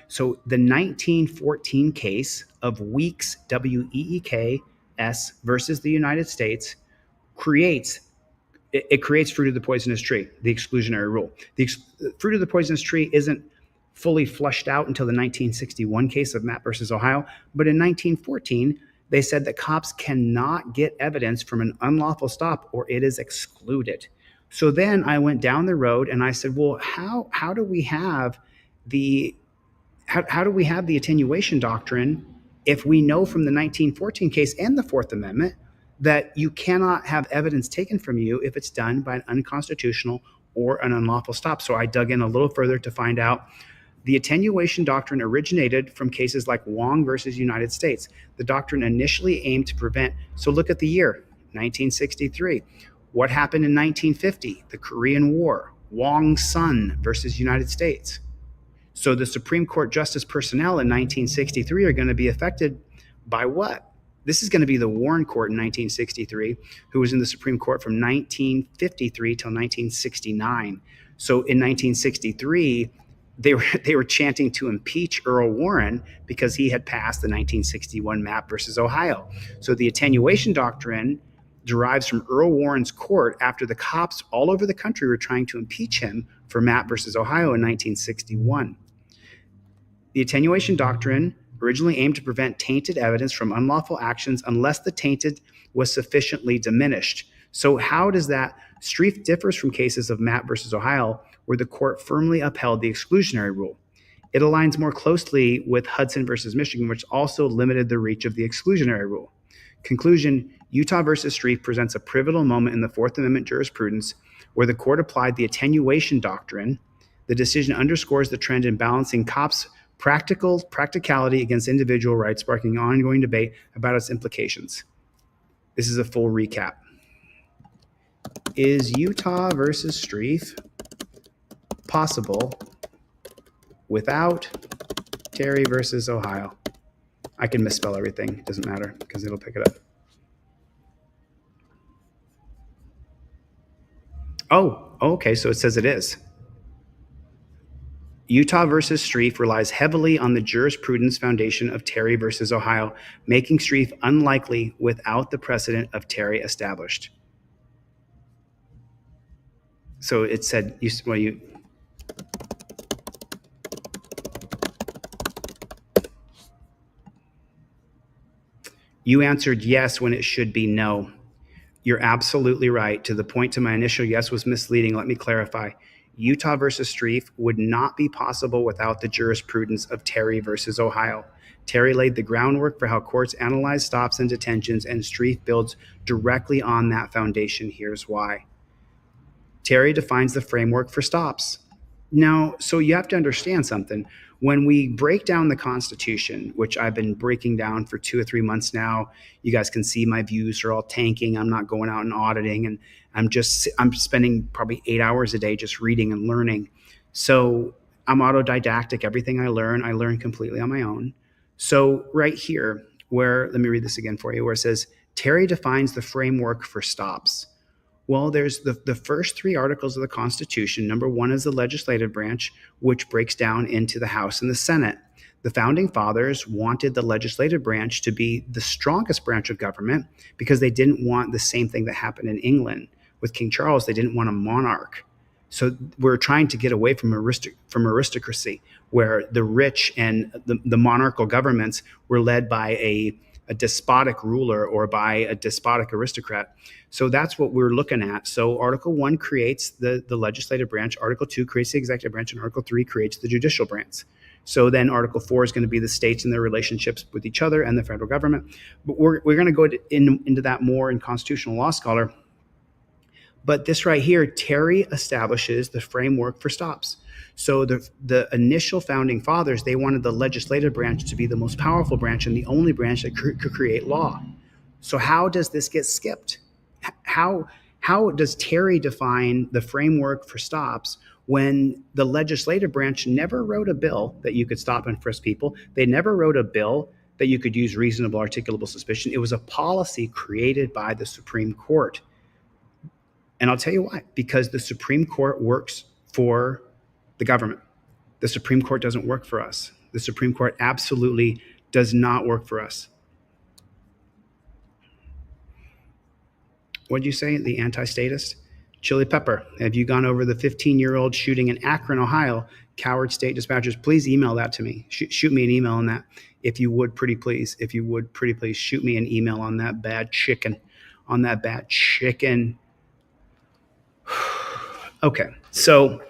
S1: so the 1914 case of Weeks, W-E-E-K-S versus the United States creates fruit of the poisonous tree, the exclusionary rule. The fruit of the poisonous tree isn't fully flushed out until the 1961 case of Mapp versus Ohio, but in 1914, they said that cops cannot get evidence from an unlawful stop or it is excluded. So then I went down the road and I said, well, how do we have the attenuation doctrine if we know from the 1914 case and the Fourth Amendment that you cannot have evidence taken from you if it's done by an unconstitutional or an unlawful stop? So I dug in a little further to find out the attenuation doctrine originated from cases like Wong versus United States. The doctrine initially aimed to prevent, so look at the year, 1963. What happened in 1950? The Korean War, Wong's son versus United States. So the Supreme Court justice personnel in 1963 are going to be affected by what? This is going to be the Warren Court in 1963, who was in the Supreme Court from 1953 till 1969. So in 1963, they were chanting to impeach Earl Warren because he had passed the 1961 Mapp versus Ohio. So the attenuation doctrine derives from Earl Warren's court after the cops all over the country were trying to impeach him for Mapp versus Ohio in 1961. The attenuation doctrine originally aimed to prevent tainted evidence from unlawful actions unless the tainted was sufficiently diminished. So how does that? Streif differs from cases of Mapp versus Ohio, where the court firmly upheld the exclusionary rule. It aligns more closely with Hudson versus Michigan, which also limited the reach of the exclusionary rule. Conclusion, Utah versus Streif presents a pivotal moment in the Fourth Amendment jurisprudence where the court applied the attenuation doctrine. The decision underscores the trend in balancing cops' practicality against individual rights, sparking ongoing debate about its implications. This is a full recap. Is Utah versus Streif possible without Terry versus Ohio. I can misspell everything. It doesn't matter because it'll pick it up. Oh, okay. So it says it is. Utah versus Streiff relies heavily on the jurisprudence foundation of Terry versus Ohio, making Streiff unlikely without the precedent of Terry established. So it said, you answered yes when it should be no. You're absolutely right. To the point to my initial yes was misleading. Let me clarify. Utah versus Streiff would not be possible without the jurisprudence of Terry versus Ohio. Terry laid the groundwork for how courts analyze stops and detentions, and Streiff builds directly on that foundation. Here's why. Terry defines the framework for stops. Now, so you have to understand something. When we break down the Constitution, which I've been breaking down for 2 or 3 months now, you guys can see my views are all tanking. I'm not going out and auditing, and I'm spending probably 8 hours a day just reading and learning. So I'm autodidactic. Everything I learn completely on my own. So right here, let me read this again for you, where it says, Terry defines the framework for stops. Well, there's the first 3 articles of the Constitution. Number 1 is the legislative branch, which breaks down into the House and the Senate. The founding fathers wanted the legislative branch to be the strongest branch of government because they didn't want the same thing that happened in England with King Charles. They didn't want a monarch. So we're trying to get away from aristocracy, where the rich and the monarchical governments were led by a despotic ruler or by a despotic aristocrat. So that's what we're looking at. So Article 1 creates the legislative branch, Article 2 creates the executive branch, and Article 3 creates the judicial branch. So then Article 4 is going to be the states and their relationships with each other and the federal government. But we're going to go into that more in Constitutional Law Scholar. But this right here, Terry establishes the framework for stops. So the initial founding fathers, they wanted the legislative branch to be the most powerful branch and the only branch that could create law. So how does this get skipped? How does Terry define the framework for stops when the legislative branch never wrote a bill that you could stop and frisk people? They never wrote a bill that you could use reasonable articulable suspicion. It was a policy created by the Supreme Court. And I'll tell you why. Because the Supreme Court works for the government. The Supreme Court doesn't work for us. The Supreme Court absolutely does not work for us. What did you say? The anti-statist? Chili Pepper, have you gone over the 15-year-old shooting in Akron, Ohio? Coward State Dispatchers, please email that to me. Shoot me an email on that. If you would, pretty please. If you would, pretty please, shoot me an email on that bad chicken. Okay, so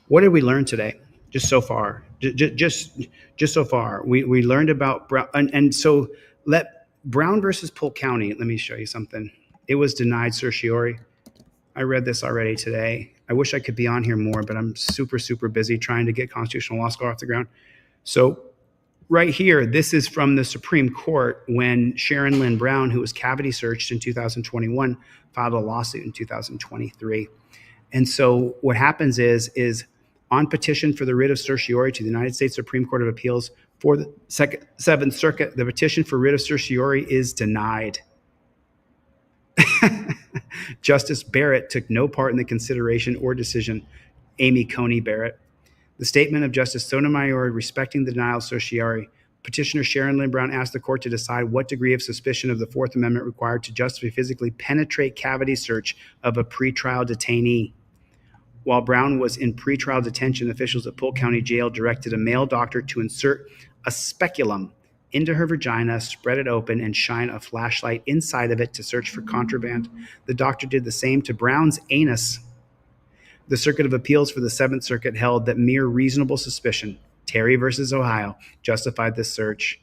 S1: what did we learn today? Just so far, just so far, we learned about Brown, and so let Brown versus Polk County. Let me show you something. It was denied certiorari. I read this already today. I wish I could be on here more, but I'm super busy trying to get Constitutional Law School off the ground. So right here, this is from the Supreme Court when Sharon Lynn Brown, who was cavity searched in 2021, filed a lawsuit in 2023. And so what happens is on petition for the writ of certiorari to the United States Supreme Court of Appeals for the Seventh Circuit, the petition for writ of certiorari is denied. Justice Barrett took no part in the consideration or decision. Amy Coney Barrett. The statement of Justice Sotomayor respecting the denial of certiorari. Petitioner Sharon Lynn Brown asked the court to decide what degree of suspicion of the Fourth Amendment required to justify physically penetrate cavity search of a pretrial detainee. While Brown was in pretrial detention, officials at Polk County Jail directed a male doctor to insert a speculum into her vagina, spread it open, and shine a flashlight inside of it to search for contraband. The doctor did the same to Brown's anus. The Circuit of Appeals for the Seventh Circuit held that mere reasonable suspicion, Terry versus Ohio, justified this search.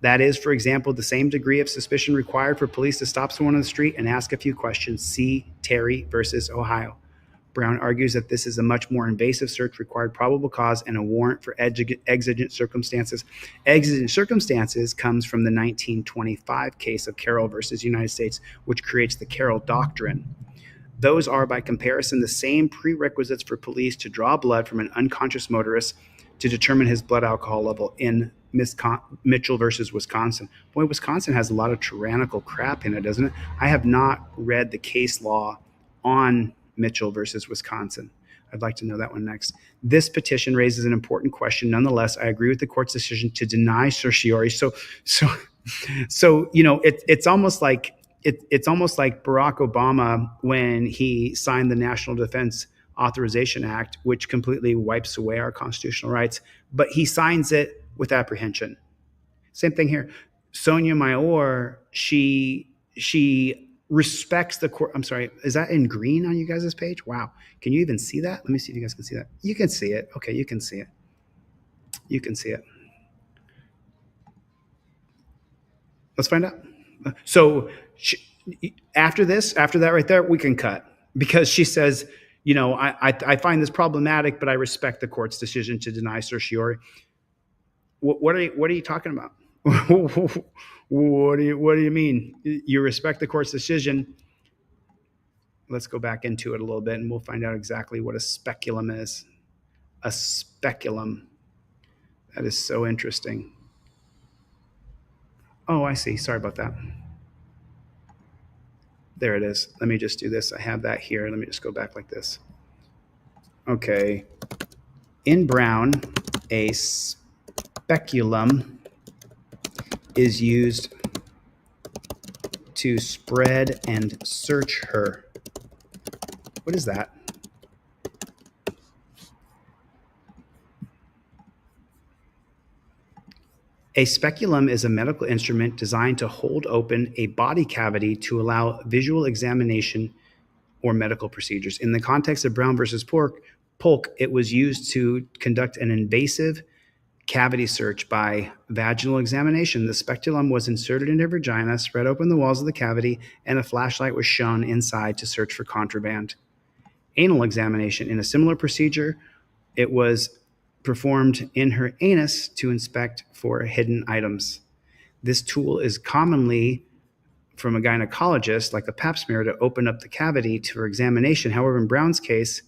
S1: That is, for example, the same degree of suspicion required for police to stop someone on the street and ask a few questions. See Terry versus Ohio. Brown argues that this is a much more invasive search, required probable cause and a warrant for exigent circumstances. Exigent circumstances comes from the 1925 case of Carroll versus United States, which creates the Carroll Doctrine. Those are, by comparison, the same prerequisites for police to draw blood from an unconscious motorist to determine his blood alcohol level in Mitchell versus Wisconsin. Boy, Wisconsin has a lot of tyrannical crap in it, doesn't it? I have not read the case law on Mitchell versus Wisconsin. I'd like to know that one next. This petition raises an important question. Nonetheless, I agree with the court's decision to deny certiorari. So it's almost like it's almost like Barack Obama when he signed the National Defense Authorization Act, which completely wipes away our constitutional rights, but he signs it with apprehension. Same thing here. Sonia Mayor, she respects the court. I'm sorry, is that in green on you guys' page? Wow. Can you even see that? Let me see if you guys can see that. You can see it. Okay, you can see it. You can see it. Let's find out. So after that right there, we can cut because she says, I find this problematic, but I respect the court's decision to deny certiorari. What are you talking about? What do you mean? You respect the court's decision. Let's go back into it a little bit and we'll find out exactly what a speculum is. A speculum. That is so interesting. Oh, I see. Sorry about that. There it is. Let me just do this. I have that here. Let me just go back like this. Okay. In Brown, a speculum is used to spread and search her. What is that? A speculum is a medical instrument designed to hold open a body cavity to allow visual examination or medical procedures. In the context of Brown versus Polk, it was used to conduct an invasive cavity search by vaginal examination. The speculum was inserted into her vagina, spread open the walls of the cavity, and a flashlight was shone inside to search for contraband. Anal examination. In a similar procedure, it was performed in her anus to inspect for hidden items. This tool is commonly from a gynecologist, like a pap smear, to open up the cavity to her examination. However, in Brown's case,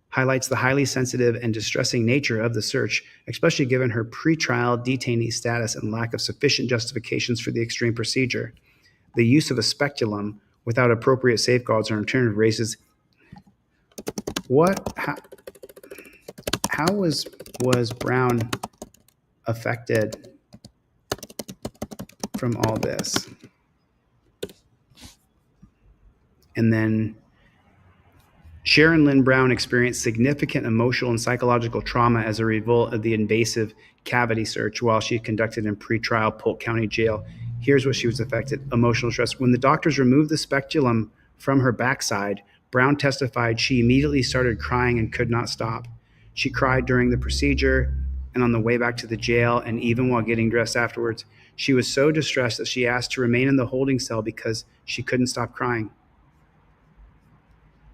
S1: highlights the highly sensitive and distressing nature of the search, especially given her pretrial detainee status and lack of sufficient justifications for the extreme procedure. The use of a speculum without appropriate safeguards or alternative raises how was Brown affected from all this? And then Sharon Lynn Brown experienced significant emotional and psychological trauma as a result of the invasive cavity search while she conducted in pretrial Polk County Jail. Here's what she was affected: emotional stress. When the doctors removed the speculum from her backside, Brown testified she immediately started crying and could not stop. She cried during the procedure and on the way back to the jail, and even while getting dressed afterwards. She was so distressed that she asked to remain in the holding cell because she couldn't stop crying.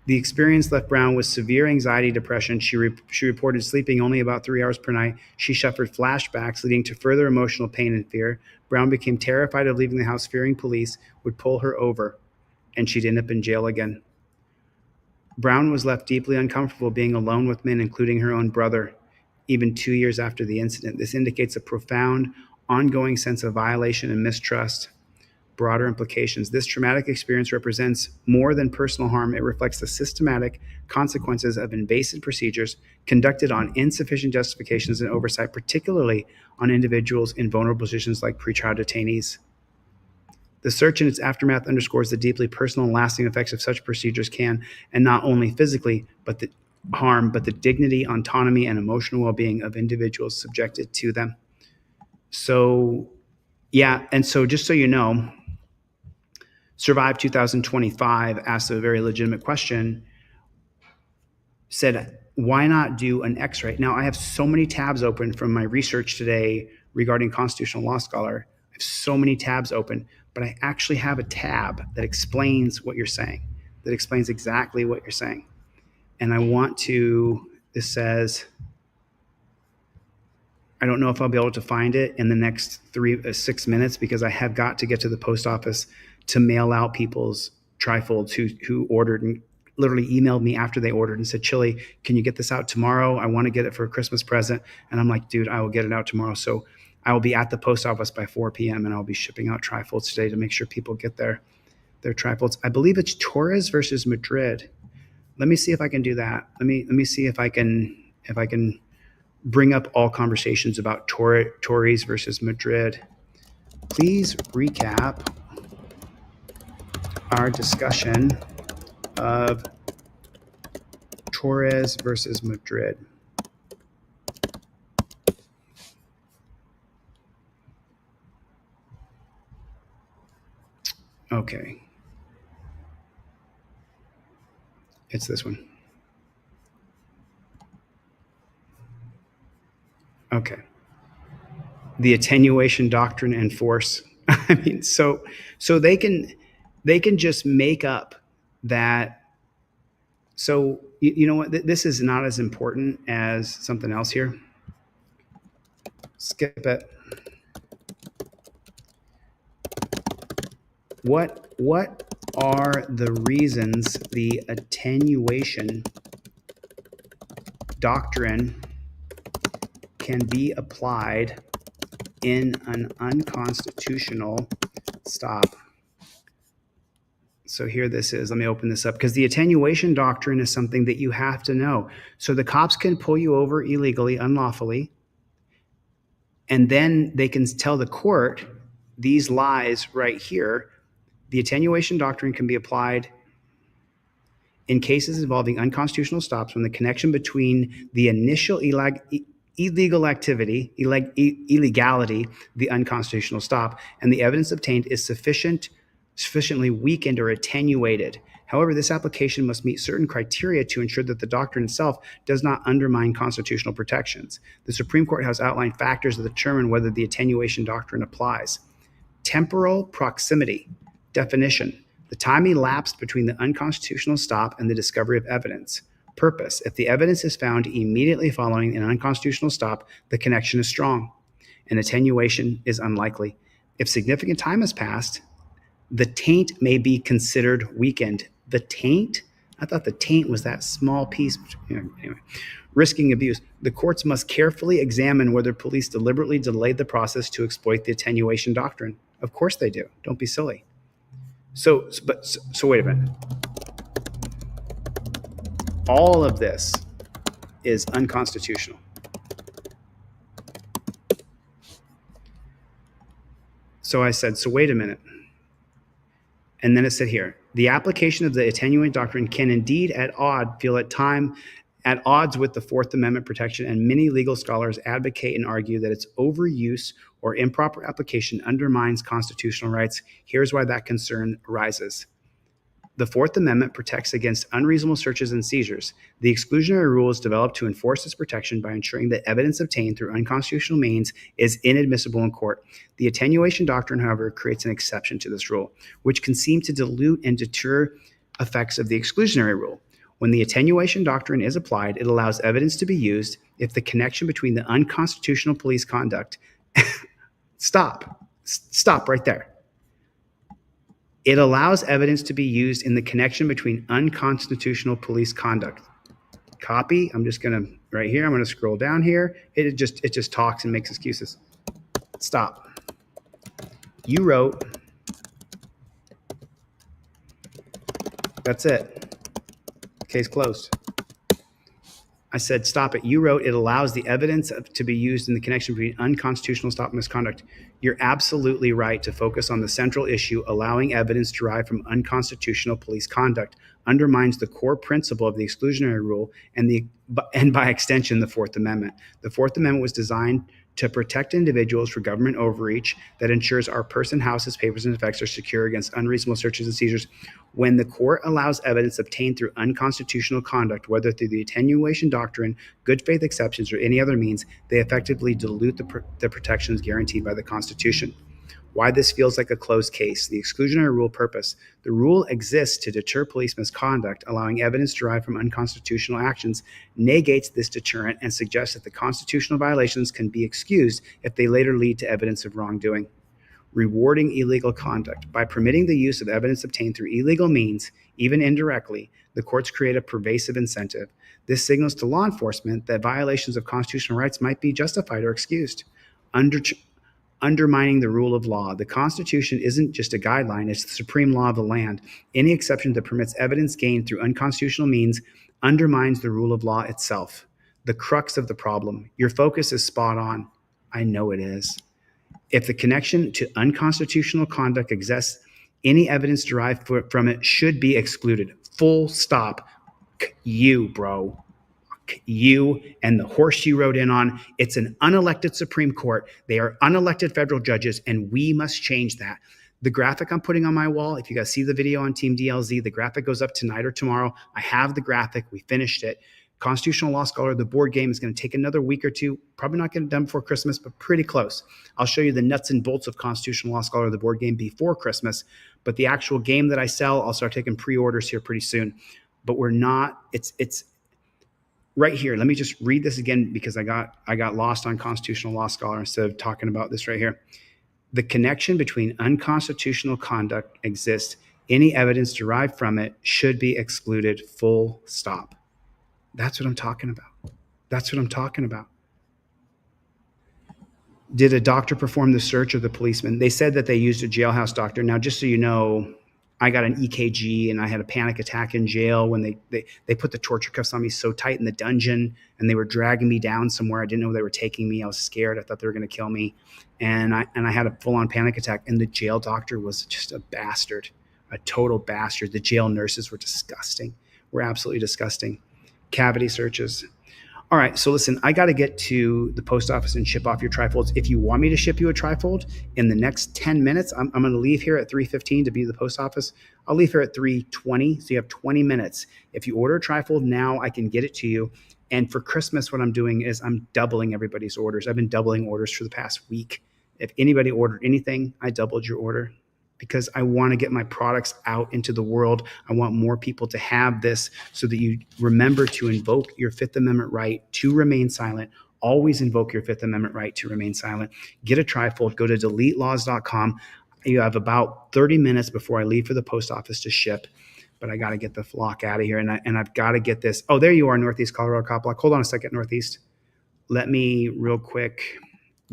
S1: The experience left Brown with severe anxiety, depression. She reported sleeping only about 3 hours per night. She suffered flashbacks, leading to further emotional pain and fear. Brown became terrified of leaving the house, fearing police would pull her over, and she'd end up in jail again. Brown was left deeply uncomfortable being alone with men, including her own brother, even 2 years after the incident. This indicates a profound, ongoing sense of violation and mistrust. Broader implications. This traumatic experience represents more than personal harm. It reflects the systematic consequences of invasive procedures conducted on insufficient justifications and oversight, particularly on individuals in vulnerable positions like pretrial detainees. The search and its aftermath underscores the deeply personal and lasting effects of such procedures can, and not only physically, but the harm, but the dignity, autonomy, and emotional well-being of individuals subjected to them. So, yeah, and so just so you know, Survive 2025 asked a very legitimate question, said, why not do an X-ray? Now, I have so many tabs open from my research today regarding Constitutional Law Scholar. I have so many tabs open, but I actually have a tab that explains what you're saying, that explains exactly what you're saying. And I want to, this says, I don't know if I'll be able to find it in the next 6 minutes because I have got to get to the post office to mail out people's trifolds who ordered and literally emailed me after they ordered and said, Chili, can you get this out tomorrow? I want to get it for a Christmas present. And I'm like, dude, I will get it out tomorrow. So I will be at the post office by 4 p.m. and I'll be shipping out trifolds today to make sure people get their trifolds. I believe it's Torres versus Madrid. Let me see if I can do that. Let me see if I can bring up all conversations about Torres versus Madrid. Please recap our discussion of Torres versus Madrid. Okay. It's this one. Okay. The attenuation doctrine and force. I mean, so they can just make up that. So you know what? This is not as important as something else here. Skip it. What are the reasons the attenuation doctrine can be applied in an unconstitutional stop? So here this is. Let me open this up because the attenuation doctrine is something that you have to know. So the cops can pull you over illegally, unlawfully, and then they can tell the court these lies right here. The attenuation doctrine can be applied in cases involving unconstitutional stops when the connection between the initial illegal activity, illegality, the unconstitutional stop, and the evidence obtained is sufficiently weakened or attenuated. However, this application must meet certain criteria to ensure that the doctrine itself does not undermine constitutional protections. The Supreme Court has outlined factors that determine whether the attenuation doctrine applies. Temporal proximity. Definition: the time elapsed between the unconstitutional stop and the discovery of evidence. Purpose: if the evidence is found immediately following an unconstitutional stop, the connection is strong, and attenuation is unlikely. If significant time has passed, the taint may be considered weakened. The taint? I thought the taint was that small piece. Anyway. Risking abuse. The courts must carefully examine whether police deliberately delayed the process to exploit the attenuation doctrine. Of course they do. Don't be silly. So wait a minute. All of this is unconstitutional. So I said, so wait a minute. And then it said here, the application of the attenuation doctrine can indeed feel at odds with the Fourth Amendment protection, and many legal scholars advocate and argue that its overuse or improper application undermines constitutional rights. Here's why that concern arises. The Fourth Amendment protects against unreasonable searches and seizures. The exclusionary rule is developed to enforce this protection by ensuring that evidence obtained through unconstitutional means is inadmissible in court. The attenuation doctrine, however, creates an exception to this rule, which can seem to dilute and deter effects of the exclusionary rule. When the attenuation doctrine is applied, it allows evidence to be used if the connection between the unconstitutional police conduct Stop right there. It allows evidence to be used in the connection between unconstitutional police conduct. Copy. I'm just going to, right here, I'm going to scroll down here. It just talks and makes excuses. Stop. You wrote. That's it. Case closed. I said, stop it. You wrote, it allows the evidence to be used in the connection between unconstitutional stop misconduct. You're absolutely right to focus on the central issue. Allowing evidence derived from unconstitutional police conduct undermines the core principle of the exclusionary rule and by extension, the Fourth Amendment. The Fourth Amendment was designed to protect individuals from government overreach that ensures our person, houses, papers, and effects are secure against unreasonable searches and seizures. When the court allows evidence obtained through unconstitutional conduct, whether through the attenuation doctrine, good faith exceptions, or any other means, they effectively dilute the protections guaranteed by the Constitution. Why this feels like a closed case. The exclusionary rule purpose. The rule exists to deter police misconduct. Allowing evidence derived from unconstitutional actions negates this deterrent and suggests that the constitutional violations can be excused if they later lead to evidence of wrongdoing. Rewarding illegal conduct. By permitting the use of evidence obtained through illegal means, even indirectly, the courts create a pervasive incentive. This signals to law enforcement that violations of constitutional rights might be justified or excused. undermining the rule of law. The Constitution isn't just a guideline, it's the supreme law of the land. Any exception that permits evidence gained through unconstitutional means undermines the rule of law itself. The crux of the problem. Your focus is spot on. I know it is. If the connection to unconstitutional conduct exists, any evidence derived from it should be excluded. Full stop. You, bro. You and the horse you rode in on. It's an unelected Supreme Court. They are unelected federal judges, and we must change that. The graphic I'm putting on my wall, if you guys see the video on Team DLZ, the graphic goes up tonight or tomorrow. I have the graphic. We finished it. Constitutional Law Scholar, the board game is going to take another week or two. Probably not get it done before Christmas, but pretty close. I'll show you the nuts and bolts of Constitutional Law Scholar, the board game, before Christmas. But the actual game that I sell, I'll start taking pre-orders here pretty soon. But we're not, it's right here. Let me just read this again because I got lost on Constitutional Law Scholar instead of talking about this right here. The connection between unconstitutional conduct exists. Any evidence derived from it should be excluded. Full stop. That's what I'm talking about. That's what I'm talking about. Did a doctor perform the search of the policeman? They said that they used a jailhouse doctor. Now, just so you know, I got an EKG and I had a panic attack in jail when they put the torture cuffs on me so tight in the dungeon and they were dragging me down somewhere. I didn't know they were taking me. I was scared. I thought they were going to kill me. And I had a full-on panic attack. And the jail doctor was just a bastard, a total bastard. The jail nurses were disgusting. Were absolutely disgusting. Cavity searches. All right, so listen, I got to get to the post office and ship off your trifolds. If you want me to ship you a trifold in the next 10 minutes, I'm going to leave here at 3:15 to be at the post office. I'll leave here at 3:20, so you have 20 minutes. If you order a trifold now, I can get it to you. And for Christmas, what I'm doing is I'm doubling everybody's orders. I've been doubling orders for the past week. If anybody ordered anything, I doubled your order because I want to get my products out into the world. I want more people to have this so that you remember to invoke your Fifth Amendment right to remain silent. Always invoke your Fifth Amendment right to remain silent. Get a trifold. Go to deletelaws.com. You have about 30 minutes before I leave for the post office to ship, but I got to get the flock out of here, and I've got to get this. Oh, there you are, Northeast Colorado Cop Block. Hold on a second, Northeast. Let me real quick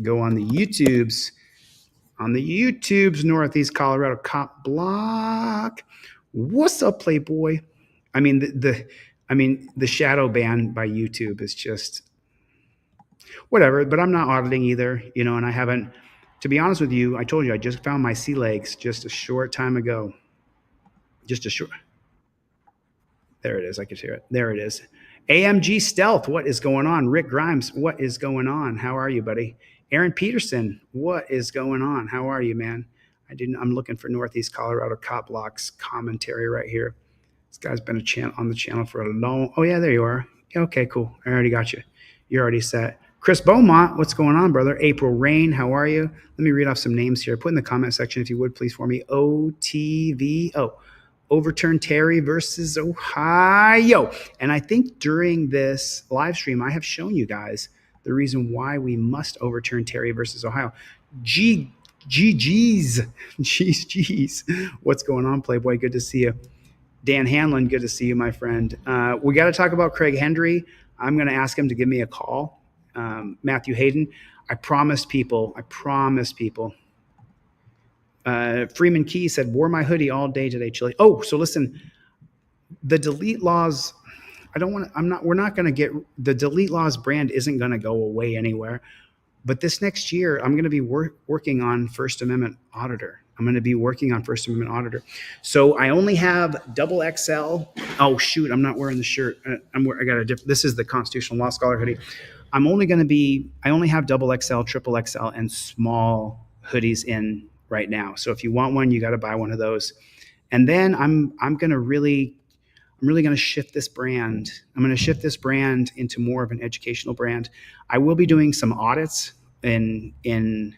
S1: go on the YouTubes. On the YouTube's Northeast Colorado Cop Block. What's up, Playboy? I mean, the shadow ban by YouTube is just whatever, but I'm not auditing either, and I haven't, to be honest with you, I told you, I just found my sea legs just a short time ago. There it is. I could hear it. There it is. AMG Stealth, what is going on? Rick Grimes, what is going on? How are you, buddy? Aaron Peterson, what is going on? How are you, man? I'm looking for Northeast Colorado Cop Block's commentary right here. This guy's been on the channel for a long. Oh yeah, there you are. Okay, cool. I already got you. You're already set. Chris Beaumont, what's going on, brother? April Rain, how are you? Let me read off some names here. Put in the comment section if you would, please, for me. OTV. Oh, Overturn Terry versus Ohio. And I think during this live stream, I have shown you guys the reason why we must overturn Terry versus Ohio. Jeez. What's going on, Playboy? Good to see you. Dan Hanlon, good to see you, my friend. We got to talk about Craig Hendry. I'm going to ask him to give me a call. Matthew Hayden, I promised people. Freeman Key said, wore my hoodie all day today, Chili. Oh, so listen, the delete laws, we're not going to get, the delete laws brand isn't going to go away anywhere. But this next year, I'm going to be working on First Amendment Auditor. So I only have double XL. Oh, shoot, I'm not wearing the shirt. This is the Constitutional Law Scholar hoodie. I only have double XL, triple XL, and small hoodies in right now. So if you want one, you got to buy one of those. And then I'm really going to shift this brand. I'm going to shift this brand into more of an educational brand. I will be doing some audits in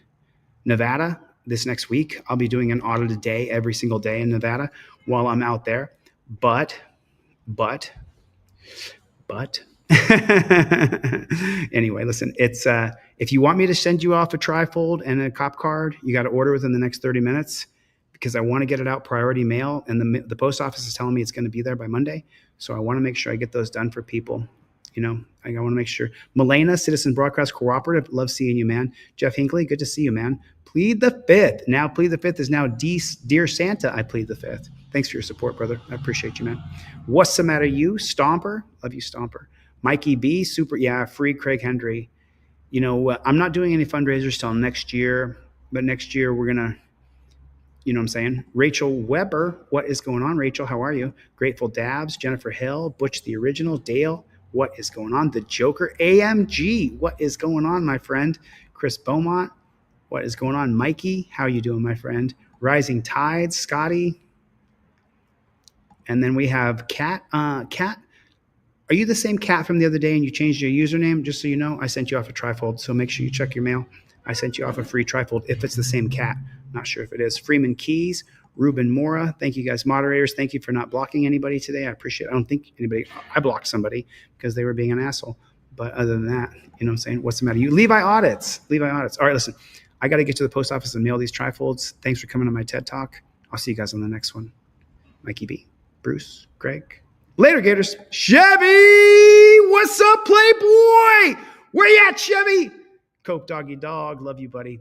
S1: Nevada this next week. I'll be doing an audit a day, every single day in Nevada while I'm out there. But anyway, listen, it's if you want me to send you off a trifold and a cop card, you got to order within the next 30 minutes because I want to get it out priority mail, and the post office is telling me it's going to be there by Monday. So I want to make sure I get those done for people. You know, I want to make sure. Milena, Citizen Broadcast Cooperative, love seeing you, man. Jeff Hinckley, good to see you, man. Plead the Fifth. Now, Plead the Fifth is now Dear Santa, I Plead the Fifth. Thanks for your support, brother. I appreciate you, man. What's the matter, you? Stomper, love you, Stomper. Mikey B, super, yeah, free Craig Hendry. You know, I'm not doing any fundraisers till next year, but next year we're going to, you know what I'm saying? Rachel Weber, what is going on, Rachel? How are you? Grateful Dabs, Jennifer Hill, Butch the Original, Dale, what is going on? The Joker, AMG, what is going on, my friend? Chris Beaumont, what is going on? Mikey, how you doing, my friend? Rising Tides, Scotty. And then we have Kat. Kat, are you the same Kat from the other day and you changed your username? Just so you know, I sent you off a trifold, so make sure you check your mail. I sent you off a free trifold if it's the same Kat. Not sure if it is. Freeman Keys, Ruben Mora. Thank you guys, moderators. Thank you for not blocking anybody today. I appreciate it. I don't think anybody, I blocked somebody because they were being an asshole. But other than that, you know what I'm saying? What's the matter? You Levi Audits. Levi Audits. All right, listen, I got to get to the post office and mail these trifolds. Thanks for coming to my TED Talk. I'll see you guys on the next one. Mikey B, Bruce, Greg. Later, Gators. Chevy, what's up, Playboy? Where you at, Chevy? Coke Doggy Dog, love you, buddy.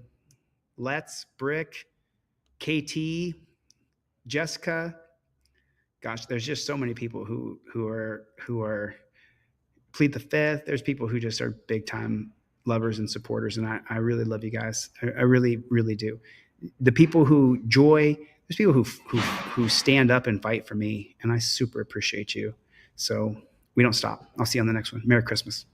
S1: Let's, Brick, KT, Jessica. Gosh, there's just so many people who are Plead the Fifth. There's people who just are big time lovers and supporters, and I really love you guys. I really, really do. The people who joy. There's people who stand up and fight for me, and I super appreciate you. So we don't stop. I'll see you on the next one. Merry Christmas.